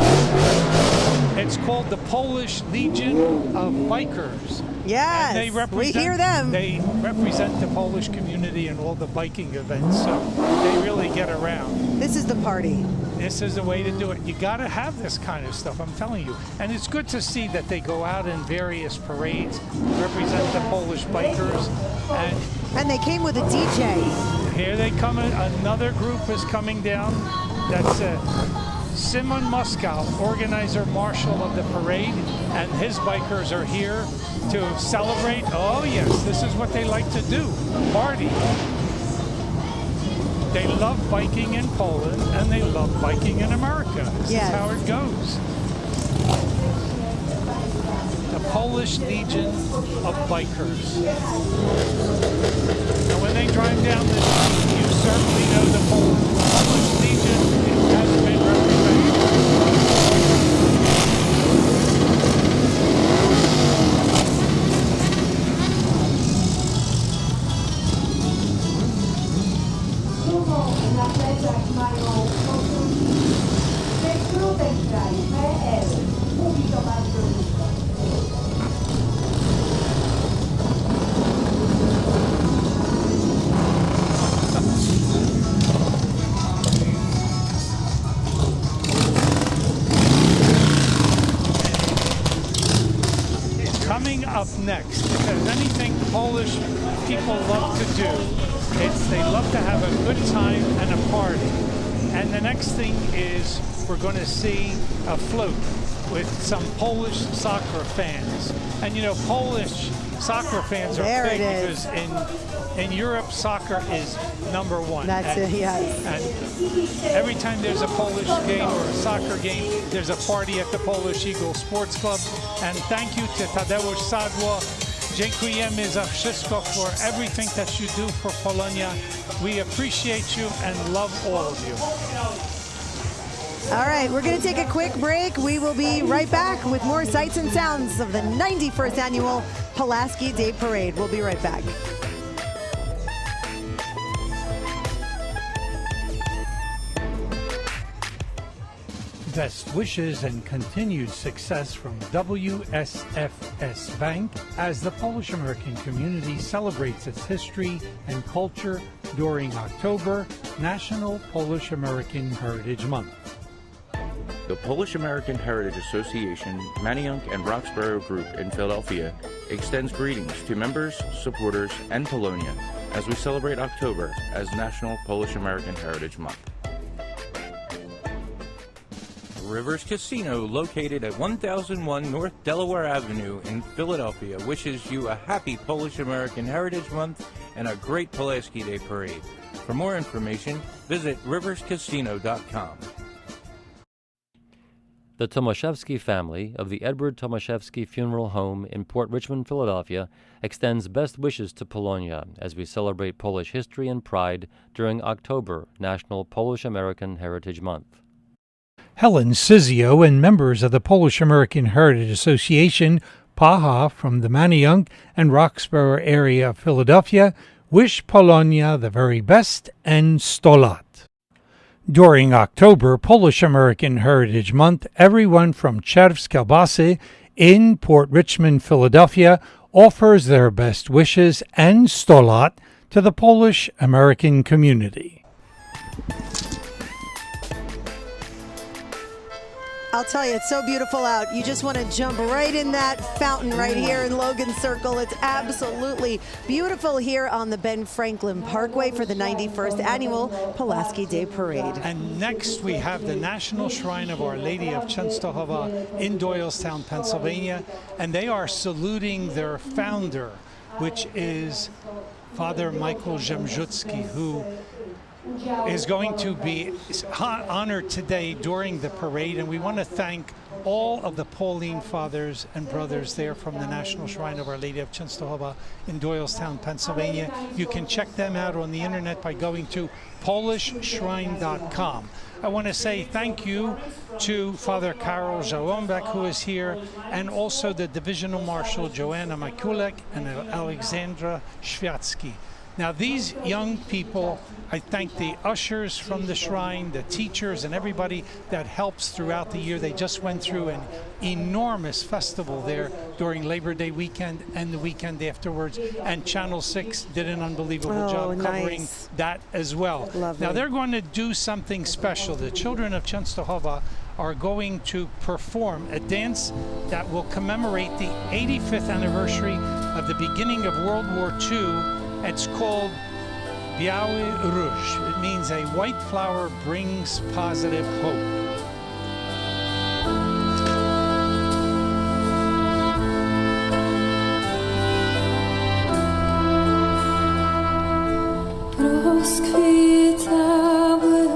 it's called the Polish Legion of Bikers. Yes, we hear them. They represent the Polish community in all the biking events, so they really get around. This is the party. This is the way to do it. You got to have this kind of stuff, I'm telling you. And it's good to see that they go out in various parades, represent the Polish bikers. And they came with a DJ. Here they come, another group is coming down. That's Simon Muskow, organizer marshal of the parade, and his bikers are here to celebrate. Oh yes, this is what they like to do, party. They love biking in Poland, and they love biking in America. This is how it goes. The Polish Legion of Bikers. Now, when they drive down the street, you certainly know the Polish Legion has been represented. Na plecach mają skrótek kraj PL. Mówi to bardzo dużo. Coming up next, because anything Polish people love to do, they love to have a good time and a party. And the next thing is we're going to see a float with some Polish soccer fans. And you know, Polish soccer fans are big because in Europe, soccer is number one. That's it, yes. And every time there's a Polish game or a soccer game, there's a party at the Polish Eagle Sports Club. And thank you to Tadeusz Sadło. Dziękujemy za wszystko for everything that you do for Polonia. We appreciate you and love all of you. All right, we're going to take a quick break. We will be right back with more sights and sounds of the 91st annual Pulaski Day Parade. We'll be right back. Best wishes and continued success from WSFS Bank as the Polish American community celebrates its history and culture during October, National Polish American Heritage Month. The Polish American Heritage Association, Manayunk and Roxborough Group in Philadelphia extends greetings to members, supporters, and Polonia as we celebrate October as National Polish American Heritage Month. Rivers Casino, located at 1001 North Delaware Avenue in Philadelphia, wishes you a happy Polish American Heritage Month and a great Pulaski Day Parade. For more information, visit riverscasino.com. The Tomaszewski family of the Edward Tomaszewski Funeral Home in Port Richmond, Philadelphia, extends best wishes to Polonia as we celebrate Polish history and pride during October, National Polish American Heritage Month. Helen Sizio and members of the Polish American Heritage Association, PAHA, from the Manayunk and Roxborough area of Philadelphia, wish Polonia the very best and 100 lat. During October, Polish American Heritage Month, everyone from Czerw's Kielbasy in Port Richmond, Philadelphia, offers their best wishes and 100 lat to the Polish American community. I'll tell you, it's so beautiful out. You just want to jump right in that fountain right here in Logan Circle. It's absolutely beautiful here on the Ben Franklin Parkway for the 91st annual Pulaski Day Parade. And next we have the National Shrine of Our Lady of Częstochowa in Doylestown, Pennsylvania. And they are saluting their founder, which is Father Michael Zemrzucki, who is going to be honored today during the parade, and we want to thank all of the Pauline fathers and brothers there from the National Shrine of Our Lady of Częstochowa in Doylestown, Pennsylvania. You can check them out on the internet by going to polishshrine.com. I want to say thank you to Father Karol Żołąbek, who is here, and also the Divisional Marshal Joanna Mikulek and Alexandra Światski. Now, these young people, I thank the ushers from the shrine, the teachers, and everybody that helps throughout the year. They just went through an enormous festival there during Labor Day weekend and the weekend afterwards, and Channel 6 did an unbelievable job covering that as well. Lovely. Now, they're going to do something special. The children of Częstochowa are going to perform a dance that will commemorate the 85th anniversary of the beginning of World War II. It's called Biały Róż. It means a white flower brings positive hope. Rozkwitały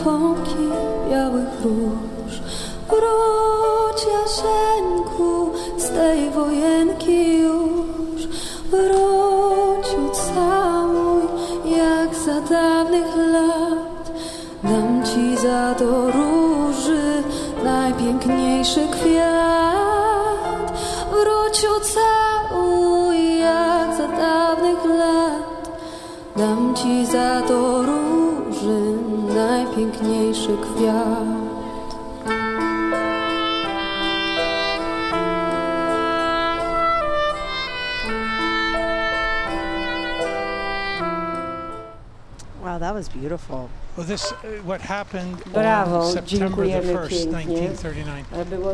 pąki białych róż, wróć Jaszenku, tej wojenki już wrócił całuj jak za dawnych lat. Dam ci za to róży najpiękniejszy kwiat. Wrócił całuj jak za dawnych lat. Dam ci za to róży najpiękniejszy kwiat. Wow, that was beautiful. Well, this what happened on September the 1st, 1939.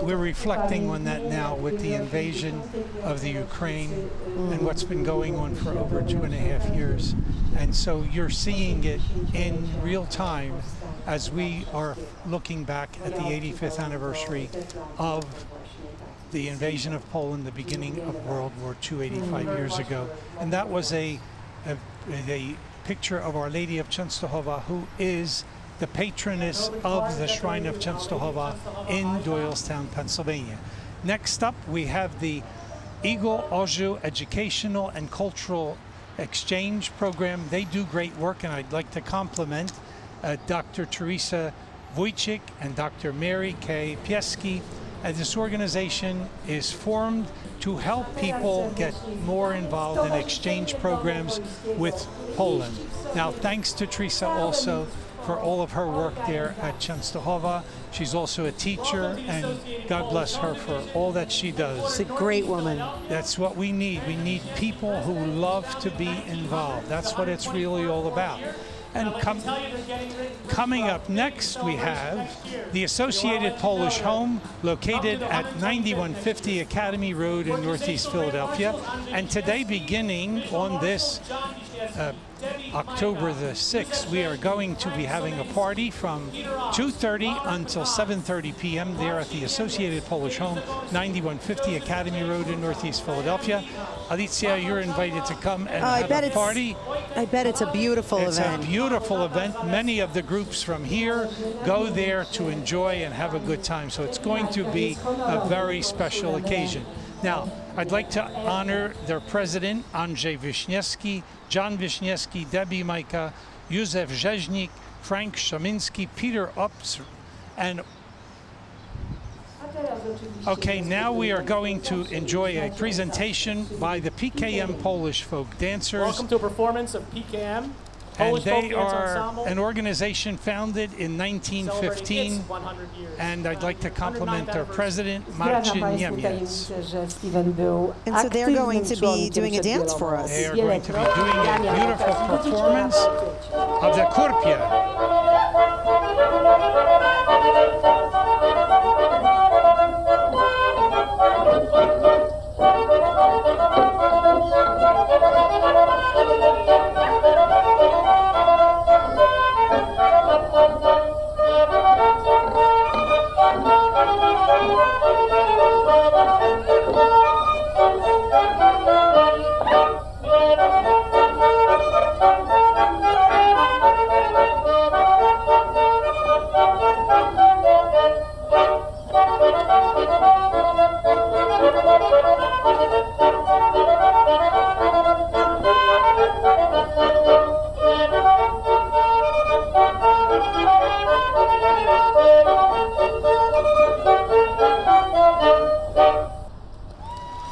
We're reflecting on that now with the invasion of the Ukraine and what's been going on for over 2.5 years. And so you're seeing it in real time as we are looking back at the 85th anniversary of the invasion of Poland, the beginning of World War II 85 years ago. And that was a picture of Our Lady of Częstochowa, who is the patroness of the Shrine of Częstochowa in Doylestown, Pennsylvania. Next up, we have the Eagle Orzeł Educational and Cultural Exchange Program. They do great work, and I'd like to compliment Dr. Teresa Wojcik and Dr. Mary K. Pulaski. This organization is formed to help people get more involved in exchange programs with Poland. Now, thanks to Teresa also for all of her work there at Częstochowa. She's also a teacher, and God bless her for all that she does. She's a great woman. That's what we need. We need people who love to be involved. That's what it's really all about. And coming up next, we have the Associated Polish Home, located at 9150 Academy Road in Northeast Philadelphia. And today, beginning on this October the 6th, we are going to be having a party from 2:30 until 7:30 p.m. there at the Associated Polish Home, 9150 Academy Road in Northeast Philadelphia. Alicia, you're invited to come and have a party. I bet it's a beautiful event. It's a beautiful event. Many of the groups from here go there to enjoy and have a good time. So it's going to be a very special occasion. Now, I'd like to honor their president, Andrzej Wiśniewski, John Wiśniewski, Debbie Majka, Józef Rzeźnik, Frank Szyminski, Peter Ups, and okay, now we are going to enjoy a presentation by the PKM Polish Folk Dancers. Welcome to a performance of PKM. And they are an organization founded in 1915, and I'd like to compliment their president, Marcin Niemiec. And so they're going to be doing a dance for us. They are going to be doing a beautiful performance of the Kurpia.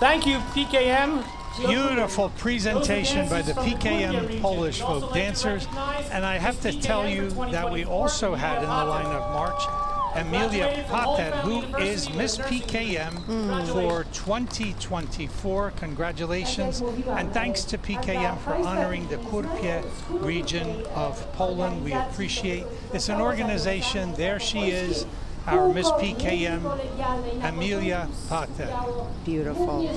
Thank you, PKM. Beautiful presentation by the PKM Polish Folk Dancers. And I have to tell you that we also had in the line of march Emilia Patet, who is Miss PKM for 2024. Congratulations. And thanks to PKM for honoring the Kurpie region of Poland. We appreciate it's an organization. There she is, our Miss PKM, Emilia Patet. Beautiful.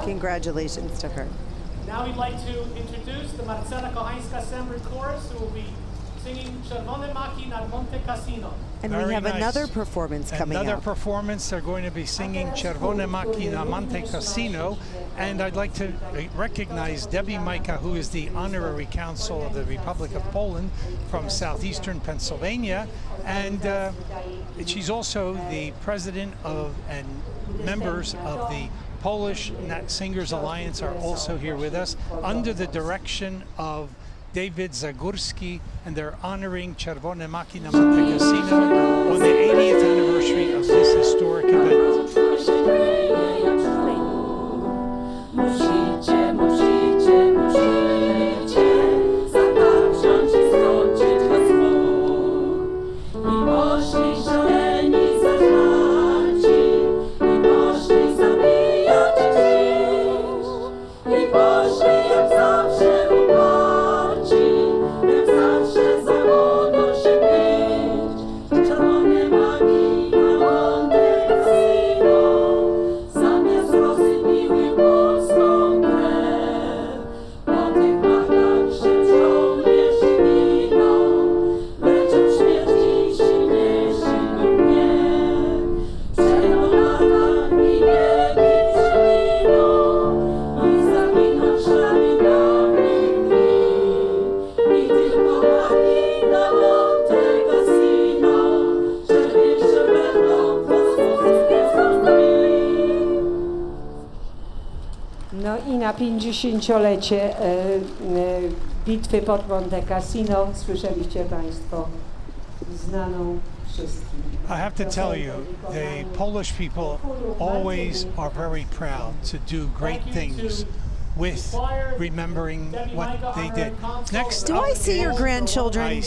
Congratulations to her. Now we'd like to introduce the Marcela Kochańska Assembly Chorus, who will be singing Czerwone Maki nad Monte Cassino. And we have another performance coming up. Another performance. They're going to be singing Czerwone Maki na Monte Cassino. And I'd like to recognize Debbie Majka, who is the Honorary Consul of the Republic of Poland from southeastern Pennsylvania. And she's also the president of and members of the Polish Singers Alliance are also here with us under the direction of David Zagórski, and they're honoring Czerwone Maki na Monte Cassino on the 80th anniversary of this historic event. No i na 50-lecie bitwy pod Monte Cassino słyszeliście Państwo znaną wszystkim. I have to tell you, the Polish people always are very proud to do great things with remembering what they did. Next do I see your grandchildren?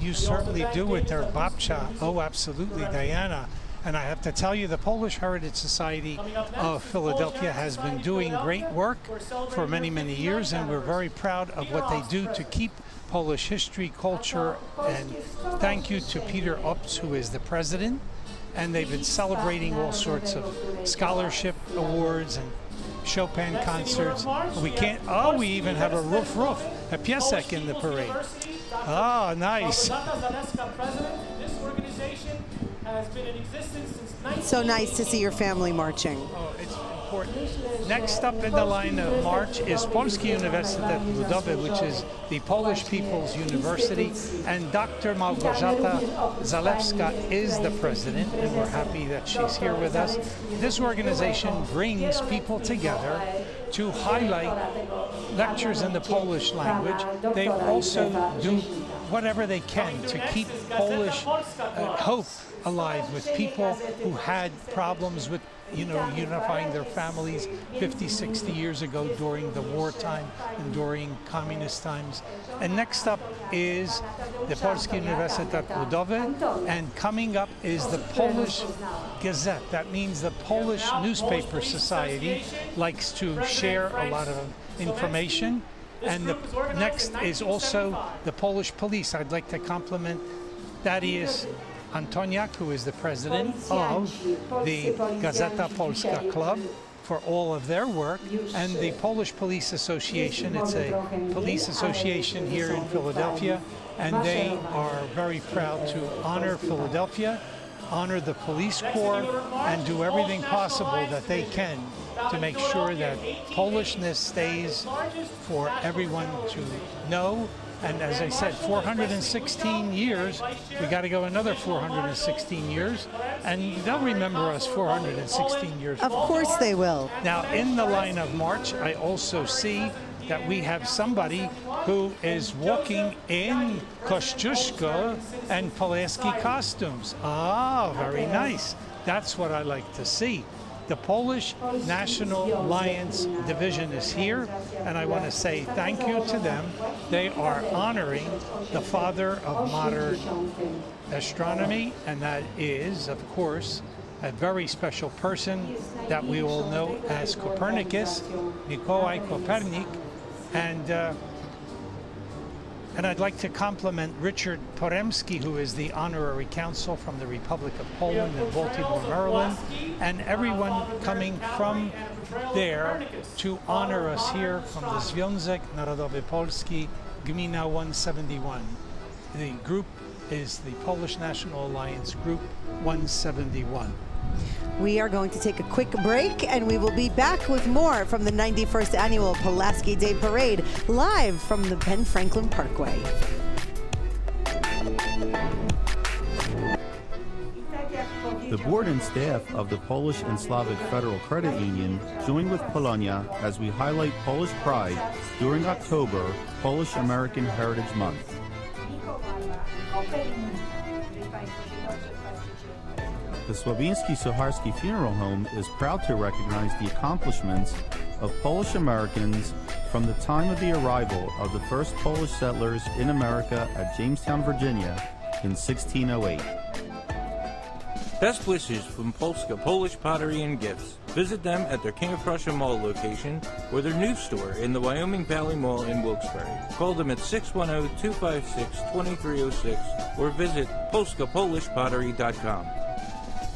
You certainly do with their babcia. Oh, absolutely, Diana. And I have to tell you, the Polish Heritage Society of Philadelphia has been doing great work for many, many years, and we're very proud of what they do to keep Polish history, culture, and thank you to Peter Ups, who is the president, and they've been celebrating all sorts of scholarship awards and Chopin concerts. We even have a a piesek in the parade. Oh, nice. This organization has been in existence since So nice to see your family marching. Oh, it's important. Next up in the line of march is Polski Uniwersytet Ludowy, which is the Polish People's University, and Dr. Małgorzata Zalewska is the president, and we're happy that she's here with us. This organization brings people together to highlight lectures in the Polish language. They also do whatever they can to keep Polish hope alive with people who had problems with unifying their families 50, 60 years ago during the wartime and during communist times. And next up is the Polski Uniwersytet Ludowy, and coming up is the Polish Gazette. That means the Polish Newspaper Society likes to share a lot of information. And the next is also the Polish police. I'd like to compliment Thaddeus Antoniak, who is the president of the Gazeta Polska Club, for all of their work, and the Polish Police Association. It's a police association here in Philadelphia, and they are very proud to honor Philadelphia, honor the police corps, and do everything possible that they can to make sure that Polishness stays for everyone to know. And as I said, 416 years, we got to go another 416 years, and they'll remember us 416 years. Of course they will. Now, in the line of march, I also see that we have somebody who is walking in Kościuszko and Pulaski costumes. Ah, very nice. That's what I like to see. The Polish National Alliance Division is here, and I want to say thank you to them. They are honoring the father of modern astronomy, and that is, of course, a very special person that we all know as Copernicus, Mikołaj Kopernik, and I'd like to compliment Richard Poremski, who is the honorary consul from the Republic of Poland in Baltimore, Maryland, and everyone coming from there to honor us here from the Związek Narodowy Polski, Gmina 171. The group is the Polish National Alliance Group 171. We are going to take a quick break, and we will be back with more from the 91st Annual Pulaski Day Parade, live from the Ben Franklin Parkway. I tak jak The board and staff of the Polish and Slavic Federal Credit Union join with Polonia as we highlight Polish pride during October, Polish American Heritage Month. The Sławiński-Sucharski Funeral Home is proud to recognize the accomplishments of Polish Americans from the time of the arrival of the first Polish settlers in America at Jamestown, Virginia in 1608. Best wishes from Polska Polish Pottery and Gifts. Visit them at their King of Prussia Mall location or their new store in the Wyoming Valley Mall in Wilkes-Barre. Call them at 610-256-2306 or visit polskapolishpottery.com.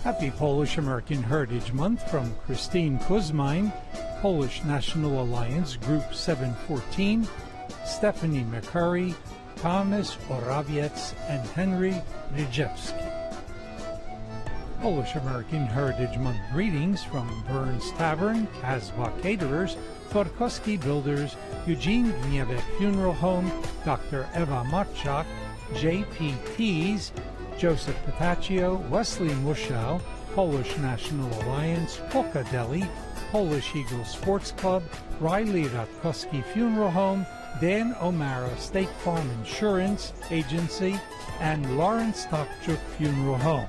Happy Polish American Heritage Month from Christine Kuzmine, Polish National Alliance Group 714, Stephanie McCurry, Thomas Orawiec, and Henry Rijewski. Polish American Heritage Month greetings from Burns Tavern, Casbah Caterers, Torkowski Builders, Eugene Gniewek Funeral Home, Dr. Eva Matczak, JPTs, Joseph Pataccio, Wesley Muschau, Polish National Alliance, Polka Deli, Polish Eagle Sports Club, Riley Ratkowski Funeral Home, Dan O'Mara State Farm Insurance Agency, and Lawrence Tokchuk Funeral Home.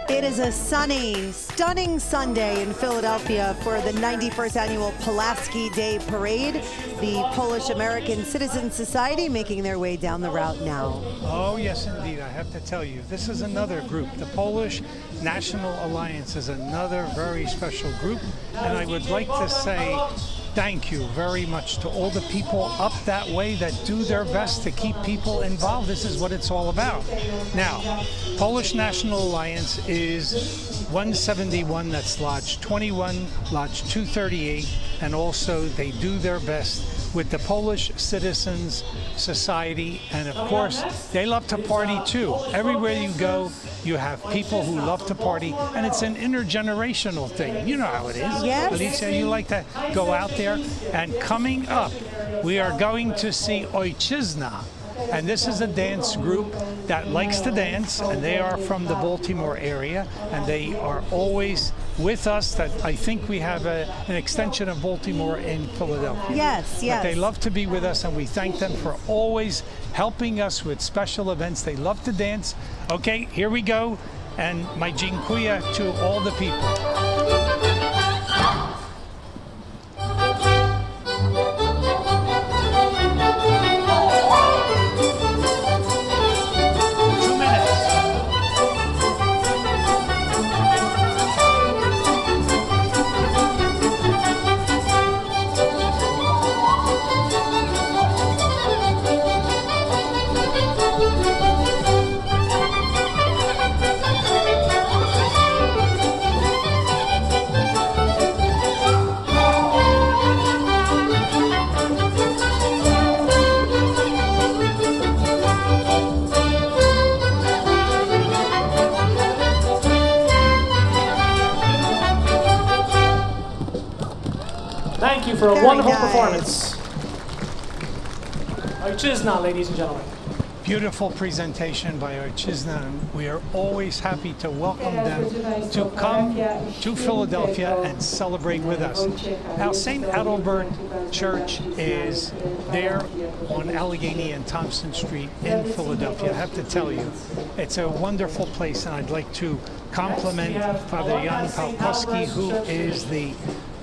It is a sunny, stunning Sunday in Philadelphia for the 91st annual Pulaski Day Parade. The Polish American Citizen Society making their way down the route now. Oh, yes, indeed. I have to tell you, this is another group. The Polish National Alliance is another very special group. And I would like to say thank you very much to all the people up that way that do their best to keep people involved. This is what it's all about. Now, Polish National Alliance is 171, that's Lodge 21, Lodge 238, and also they do their best with the Polish Citizens Society, and of course, they love to party too. Everywhere you go, you have people who love to party, and it's an intergenerational thing. You know how it is. Yes. Alicia, you like to go out there. And coming up, we are going to see Ojczyzna. And this is a dance group that likes to dance, and they are from the Baltimore area, and they are always with us. That I think we have an extension of Baltimore in Philadelphia. Yes, yes. But they love to be with us, and we thank them for always helping us with special events. They love to dance. Okay, here we go, and my dziękuję to all the people. Thank you for a wonderful performance. Ojczyzna, ladies and gentlemen. Beautiful presentation by Ojczyzna. We are always happy to welcome them to come to Philadelphia and celebrate with us. Now, St. Adalbert Church is there on Allegheny and Thompson Street in Philadelphia. I have to tell you, it's a wonderful place, and I'd like to compliment Father Jan Pałkowski, who is the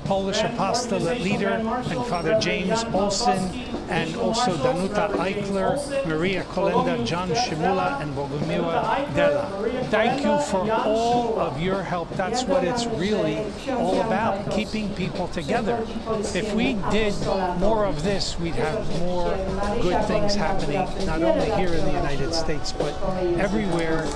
Polish apostolate leader, and Father James Olson, and also Danuta Eichler, Maria Kolenda, John Shimula, and Bogumiła Della. Thank you for all of your help. That's what it's really all about, keeping people together. If we did more of this, we'd have more good things happening, not only here in the United States, but everywhere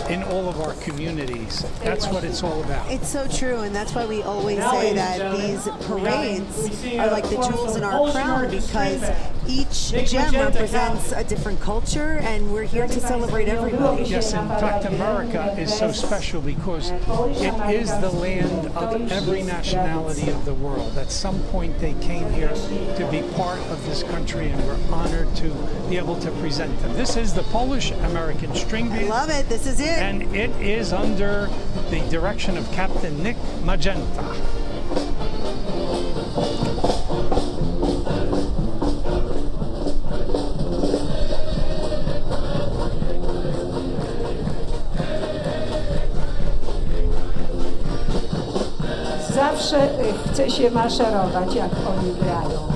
in all of our communities. That's what it's all about. It's so true, and that's why we always say that these parades are like the jewels in our crown, because each gem represents a different culture, and we're here to celebrate everybody. Yes, in fact, America America is so special because it is the land of every nationality of the world. At some point they came here to be part of this country, and we're honored to be able to present them. This is the Polish-American String Band. I love it. This is it. And it is under the direction of Captain Nick Magenta. Zawsze chce się maszerować, jak oni grają.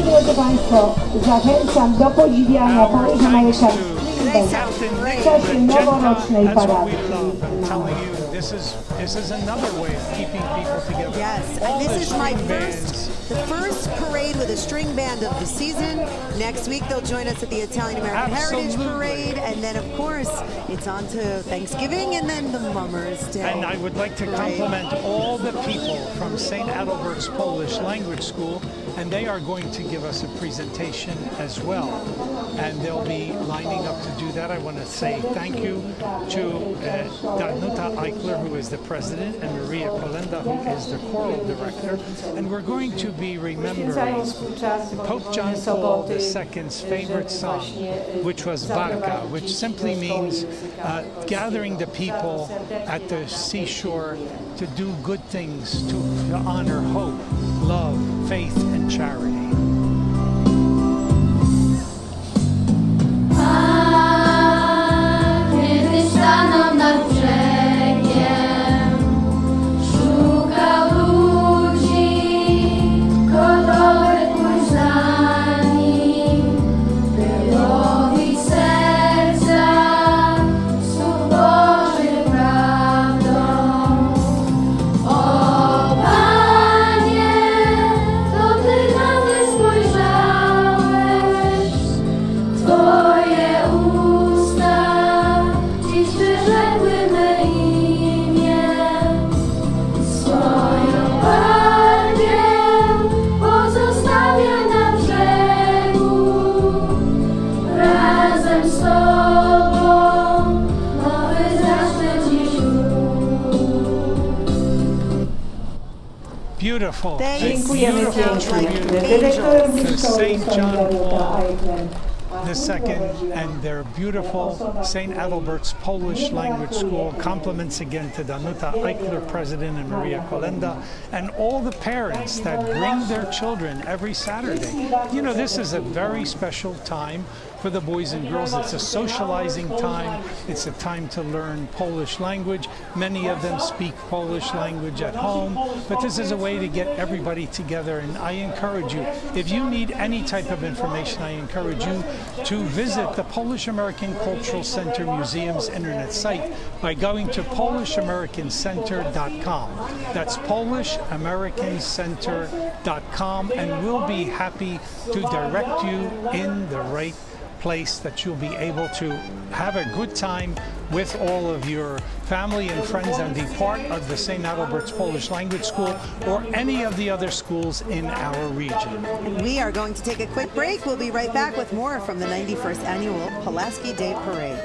Drodzy Państwo, zachęcam do podziwiania Polish-American w czasie noworocznej parady. This is another way of keeping people together. Yes, and this is the first parade with a string band of the season. Next week they'll join us at the Italian American Heritage Parade, and then of course it's on to Thanksgiving and then the Mummers Day. And I would like to compliment all the people from St. Adalbert's Polish Language School, and they are going to give us a presentation as well. And they'll be lining up to do that. I want to say thank you to Danuta Eichler, who is the president, and Maria Kolenda, who is the choral director. And we're going to be remembering Pope John Paul II's favorite song, which was Barka, which simply means gathering the people at the seashore to do good things, to honor hope, love, faith, and charity. Beautiful. Dziękujemy pięknie. To St. John Paul II and their beautiful St. Adalbert's Polish Language School. Compliments again to Danuta Eichler, President, and Maria Kolenda, and all the parents that bring their children every Saturday. You know, this is a very special time for the boys and girls. It's a socializing time. It's a time to learn Polish language. Many of them speak Polish language at home, but this is a way to get everybody together. And I encourage you, if you need any type of information, I encourage you to visit the Polish American Cultural Center Museum's internet site by going to PolishAmericanCenter.com. That's PolishAmericanCenter.com, and we'll be happy to direct you in the right place that you'll be able to have a good time with all of your family and friends and be part of the St. Adalbert's Polish Language School or any of the other schools in our region. And we are going to take a quick break. We'll be right back with more from the 91st Annual Pulaski Day Parade.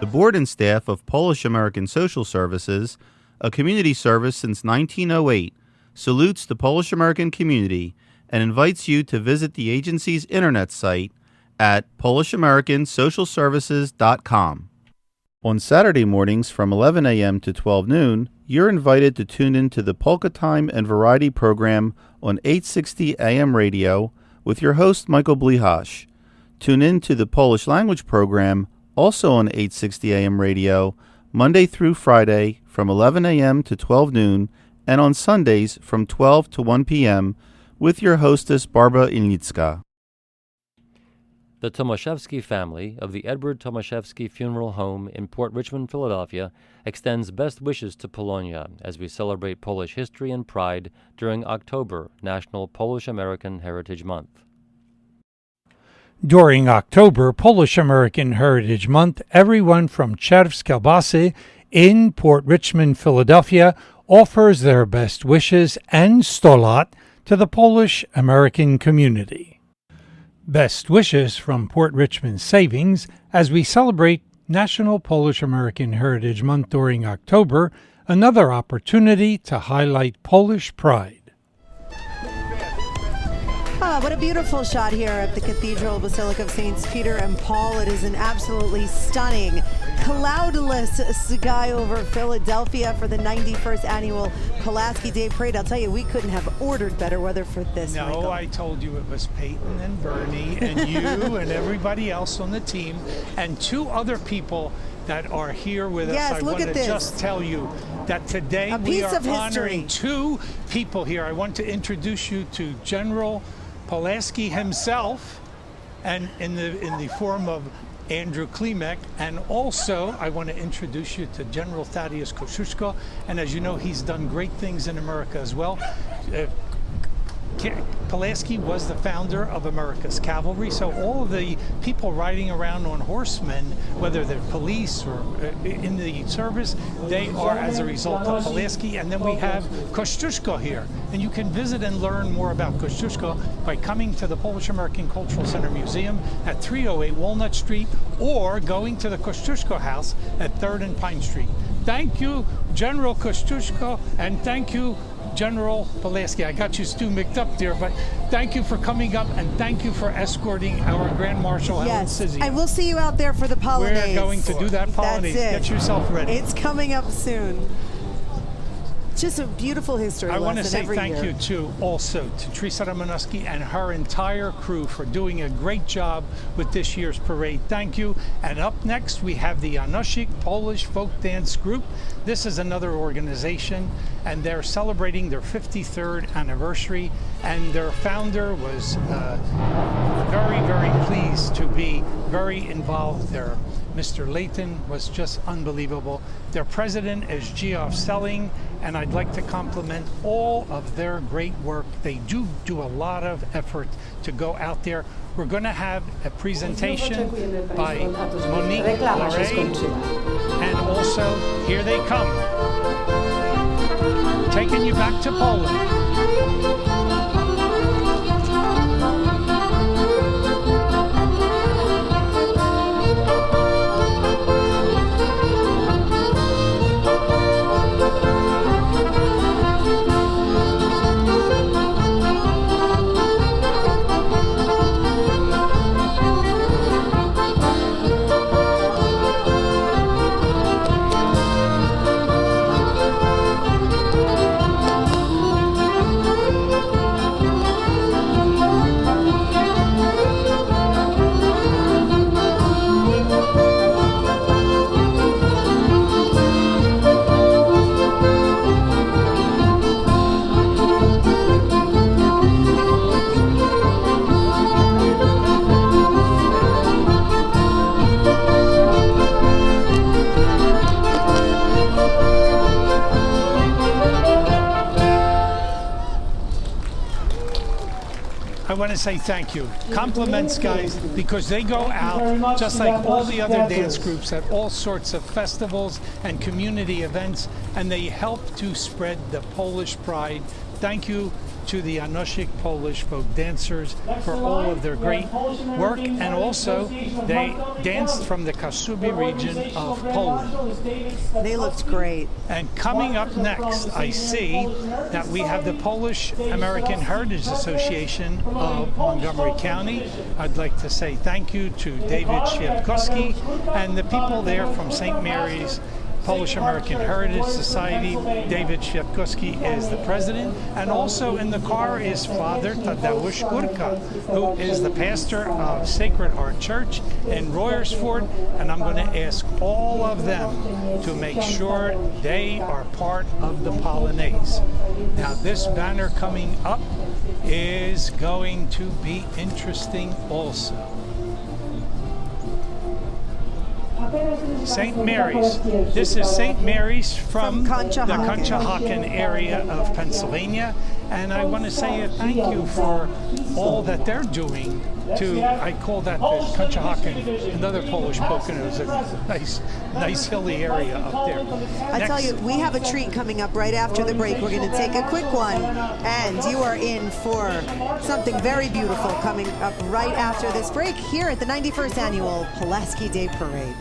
The board and staff of Polish American Social Services, a community service since 1908, salutes the Polish American community and invites you to visit the agency's internet site at PolishAmericanSocialServices.com. On Saturday mornings from 11 a.m. to 12 noon, you're invited to tune in to the Polka Time and Variety program on 860 AM radio with your host, Michael Blihash. Tune in to the Polish language program, also on 860 AM radio, Monday through Friday from 11 a.m. to 12 noon, and on Sundays from 12 to 1 p.m. with your hostess, Barbara Ilnicka. The Tomaszewski family of the Edward Tomaszewski Funeral Home in Port Richmond, Philadelphia, extends best wishes to Polonia as we celebrate Polish history and pride during October, National Polish-American Heritage Month. During October, Polish-American Heritage Month, everyone from Czerw's Kielbasy in Port Richmond, Philadelphia, offers their best wishes and 100 lat to the Polish-American community. Best wishes from Port Richmond Savings as we celebrate National Polish-American Heritage Month during October, another opportunity to highlight Polish pride. What a beautiful shot here at the Cathedral Basilica of Saints Peter and Paul. It is an absolutely stunning, cloudless sky over Philadelphia for the 91st annual Pulaski Day Parade. I'll tell you, we couldn't have ordered better weather for this. No, Michael. I told you it was Peyton and Bernie and you and everybody else on the team and two other people that are here with us. I want to just tell you that today we are honoring two people here. I want to introduce you to General Pulaski himself, and in the form of Andrew Klimek, and also I want to introduce you to General Thaddeus Kosciuszko, and as you know, he's done great things in America as well. Pulaski was the founder of America's cavalry, so all of the people riding around on horsemen, whether they're police or in the service, they are as a result of Pulaski. And then we have Kosciuszko here, and you can visit and learn more about Kosciuszko by coming to the Polish American Cultural Center Museum at 308 Walnut Street, or going to the Kosciuszko House at 3rd and Pine Street. Thank you, General Kosciuszko, and thank you, General Pulaski. I got you Stu mixed up there, but thank you for coming up, and thank you for escorting our Grand Marshal Helen Sizio. And we'll see you out there for the polonaize. We're going to do that polonaize. Get yourself ready. It's coming up soon. Just a beautiful history lesson every year. I want to say thank you too also to Teresa Romanowski and her entire crew for doing a great job with this year's parade. Thank you. And up next we have the Janoschik Polish Folk Dance Group. This is another organization, and they're celebrating their 53rd anniversary, and their founder was very, very pleased to be very involved there. Mr. Layton was just unbelievable. Their president is Geoff Selling, and I'd like to compliment all of their great work. They do a lot of effort to go out there. We're going to have a presentation by Monique Larray, and also here they come, taking you back to Poland. I want to say thank you. Compliments, guys, because they go out just like all the other dance groups at all sorts of festivals and community events, and they help to spread the Polish pride. thank you to the Anoshik Polish folk dancers for all of their great work, and also they danced from the Kasubi region of Poland. They looked great. And coming up next, I see that we have the Polish American Heritage Association of Montgomery County. I'd like to say thank you to David Świadkowski and the people there from St. Mary's Polish American Heritage Society. David Świadkowski is the president, and also in the car is Father Tadeusz Górka, who is the pastor of Sacred Heart Church in Royersford, and I'm going to ask all of them to make sure they are part of the Polonaise. Now, this banner coming up is going to be interesting also. St. Mary's. This is St. Mary's from the Conshohocken area of Pennsylvania, and I want to say a thank you for all that they're doing to, I call that the Conshohocken, another Polish Poconos, a nice hilly area up there. I tell you, we have a treat coming up right after the break. We're going to take a quick one, and you are in for something very beautiful coming up right after this break here at the 91st Annual Pulaski Day Parade.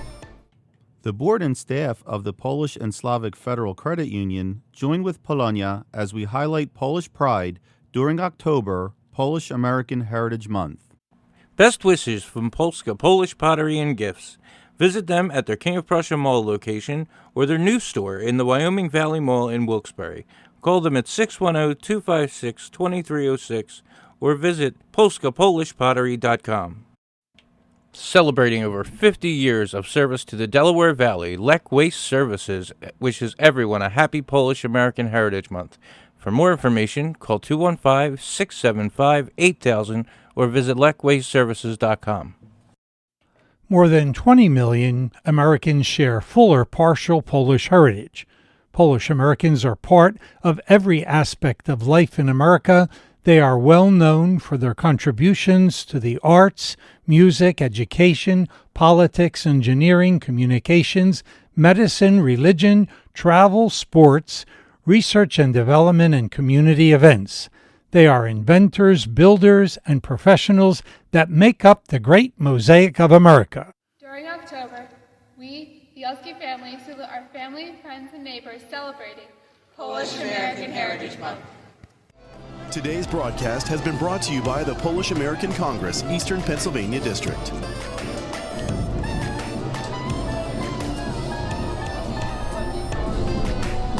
The board and staff of the Polish and Slavic Federal Credit Union join with Polonia as we highlight Polish pride during October, Polish American Heritage Month. Best wishes from Polska Polish Pottery and Gifts. Visit them at their King of Prussia Mall location or their new store in the Wyoming Valley Mall in Wilkes-Barre. Call them at 610-256-2306 or visit polskapolishpottery.com. Celebrating over 50 years of service to the Delaware Valley, Lech Waste Services wishes everyone a happy Polish American Heritage Month. For more information, call 215-675-8000 or visit lechwasteservices.com. More than 20 million Americans share full or partial Polish heritage. Polish Americans are part of every aspect of life in America. They are well known for their contributions to the arts, music, education, politics, engineering, communications, medicine, religion, travel, sports, research and development, and community events. They are inventors, builders, and professionals that make up the great mosaic of America. During October, we, the Pulaski family, salute our family, friends, and neighbors celebrating Polish American Heritage Month. Today's broadcast has been brought to you by the Polish American Congress, Eastern Pennsylvania District.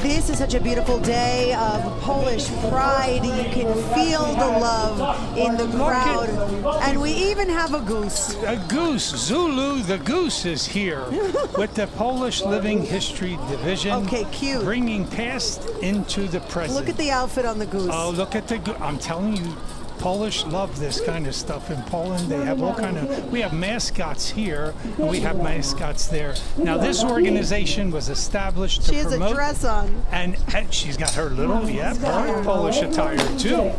This is such a beautiful day of Polish pride. You can feel the love in the crowd. And we even have a goose. A goose. Zulu, the goose, is here with the Polish Living History Division. Okay, cute. Bringing past into the present. Look at the outfit on the goose. Oh, look at the goose. I'm telling you, Polish love this kind of stuff. In Poland, they have all kind of, we have mascots here, and we have mascots there. Now, this organization was established to promote. She has a dress on. And she's got her little, her Polish attire, too.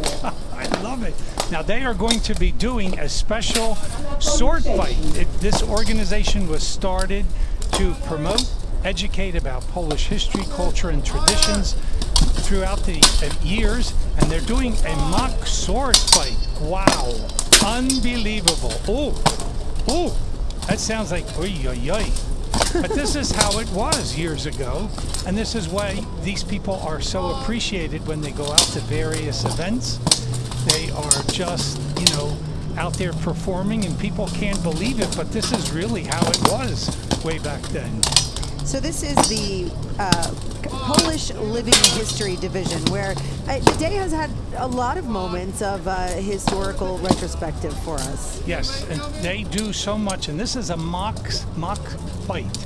I love it. Now, they are going to be doing a special sword fight. This organization was started to promote, educate about Polish history, culture, and traditions throughout the years, and they're doing a mock sword fight. Wow, unbelievable. Oh, that sounds like oy, oy, oy. But this is how it was years ago, and this is why these people are so appreciated when they go out to various events. They are just, out there performing, and people can't believe it, but this is really how it was way back then. So this is the Polish Living History Division, where the day has had a lot of moments of historical retrospective for us. Yes, and they do so much, and this is a mock fight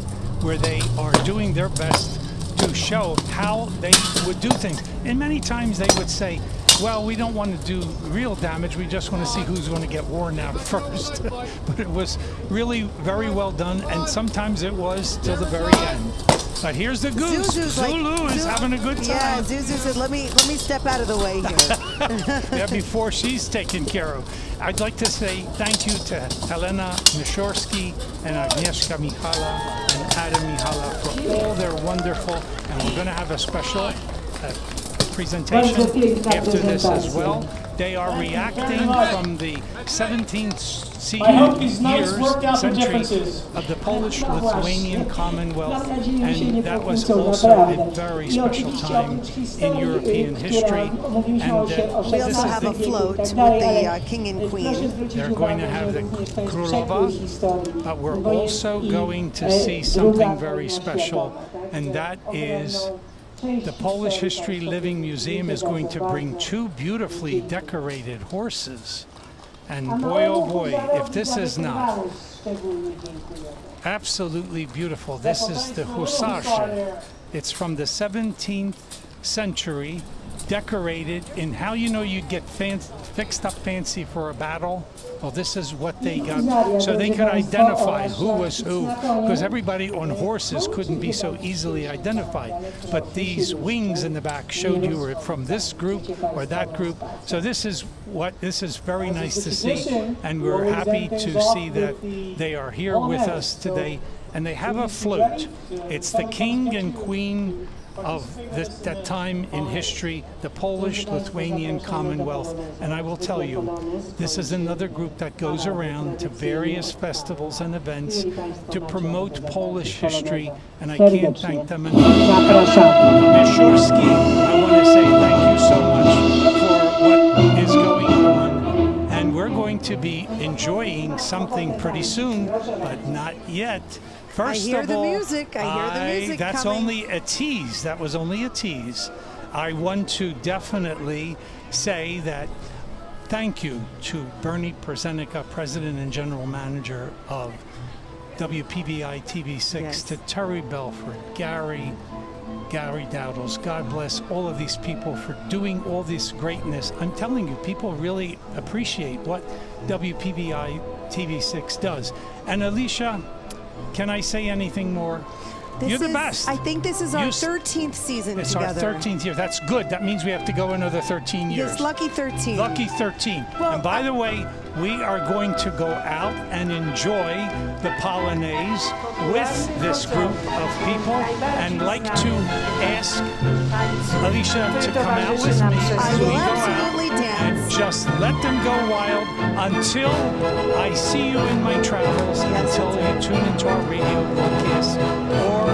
where they are doing their best to show how they would do things. And many times they would say, well, we don't want to do real damage, we just want to see who's going to get worn out first. But it was really very well done, and sometimes it was till the very end. But here's the goose. Zulu is having a good time. Yeah, Zuzu said, let me step out of the way here. Yeah, before she's taken care of. I'd like to say thank you to Helena Mishorski and Agnieszka Michala and Adam Michala for all their wonderful, and we're going to have a special presentation after this as well. They are reacting from the 17th century of the Polish-Lithuanian Commonwealth, and that was also a very special time in European history. And we also have a float with the King and Queen. They're going to have the Królowa, but we're also going to see something very special, and that is the Polish History Living Museum is going to bring 2 beautifully decorated horses. And boy, oh boy, if this is not absolutely beautiful. This is the Hussarze. It's from the 17th century, decorated in how you know you get fixed up fancy for a battle. Well, this is what they got, so they could identify who was who, because everybody on horses couldn't be so easily identified. But these wings in the back showed you were from this group or that group. So this is very nice to see, and we're happy to see that they are here with us today. And they have a float. It's the King and Queen of that time in history, the Polish-Lithuanian Commonwealth. And I will tell you, this is another group that goes around to various festivals and events to promote Polish history, and I can't thank them enough. Mishurski, I want to say thank you so much for what is going on, and we're going to be enjoying something pretty soon, but not yet. First I hear of all, the music. I hear the music that's coming. only a tease. That was only a tease. I want to definitely say that thank you to Bernie Przenica, President and General Manager of WPBI TV6, Yes. to Terry Belford, Gary Dowdles. God bless all of these people for doing all this greatness. I'm telling you, people really appreciate what WPBI TV6 does. And Alicia, can I say anything more? You're the best. I think this is our 13th season it's together. Our 13th year. That's good. That means we have to go another 13 years. Yes, lucky 13. Lucky 13. Well, and by the way, we are going to go out and enjoy the Polonaise with this group of people, and like to ask Alicia to come out with me as we go out and just let them go wild until I see you in my travels, until you tune into our radio broadcast, or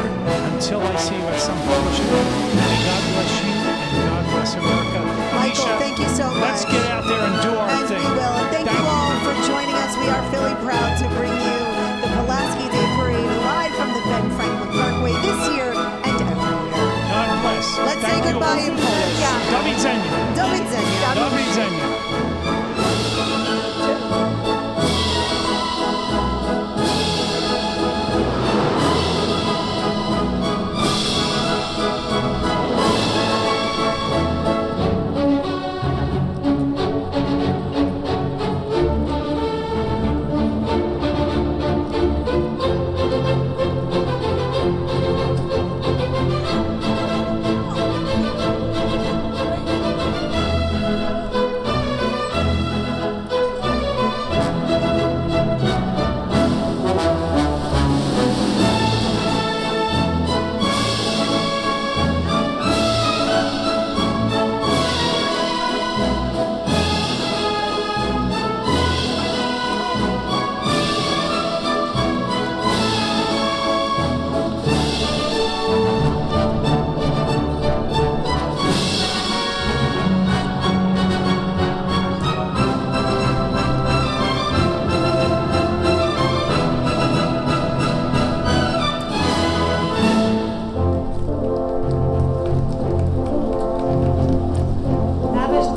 until I see you at some Polish event. May God bless you and God bless America. Michael, Alicia, thank you so much. Let's get out there and do our thing. We will. Thank you all for joining us. We are Philly proud to bring you the Pulaski Day Parade live from the Ben Franklin Parkway this year and every year. God bless. Let's say goodbye in Polish. Do widzenia. Do widzenia. Do widzenia.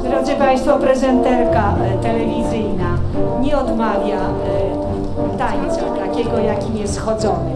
Drodzy Państwo, prezenterka telewizyjna nie odmawia tańca, takiego jakim jest chodzony.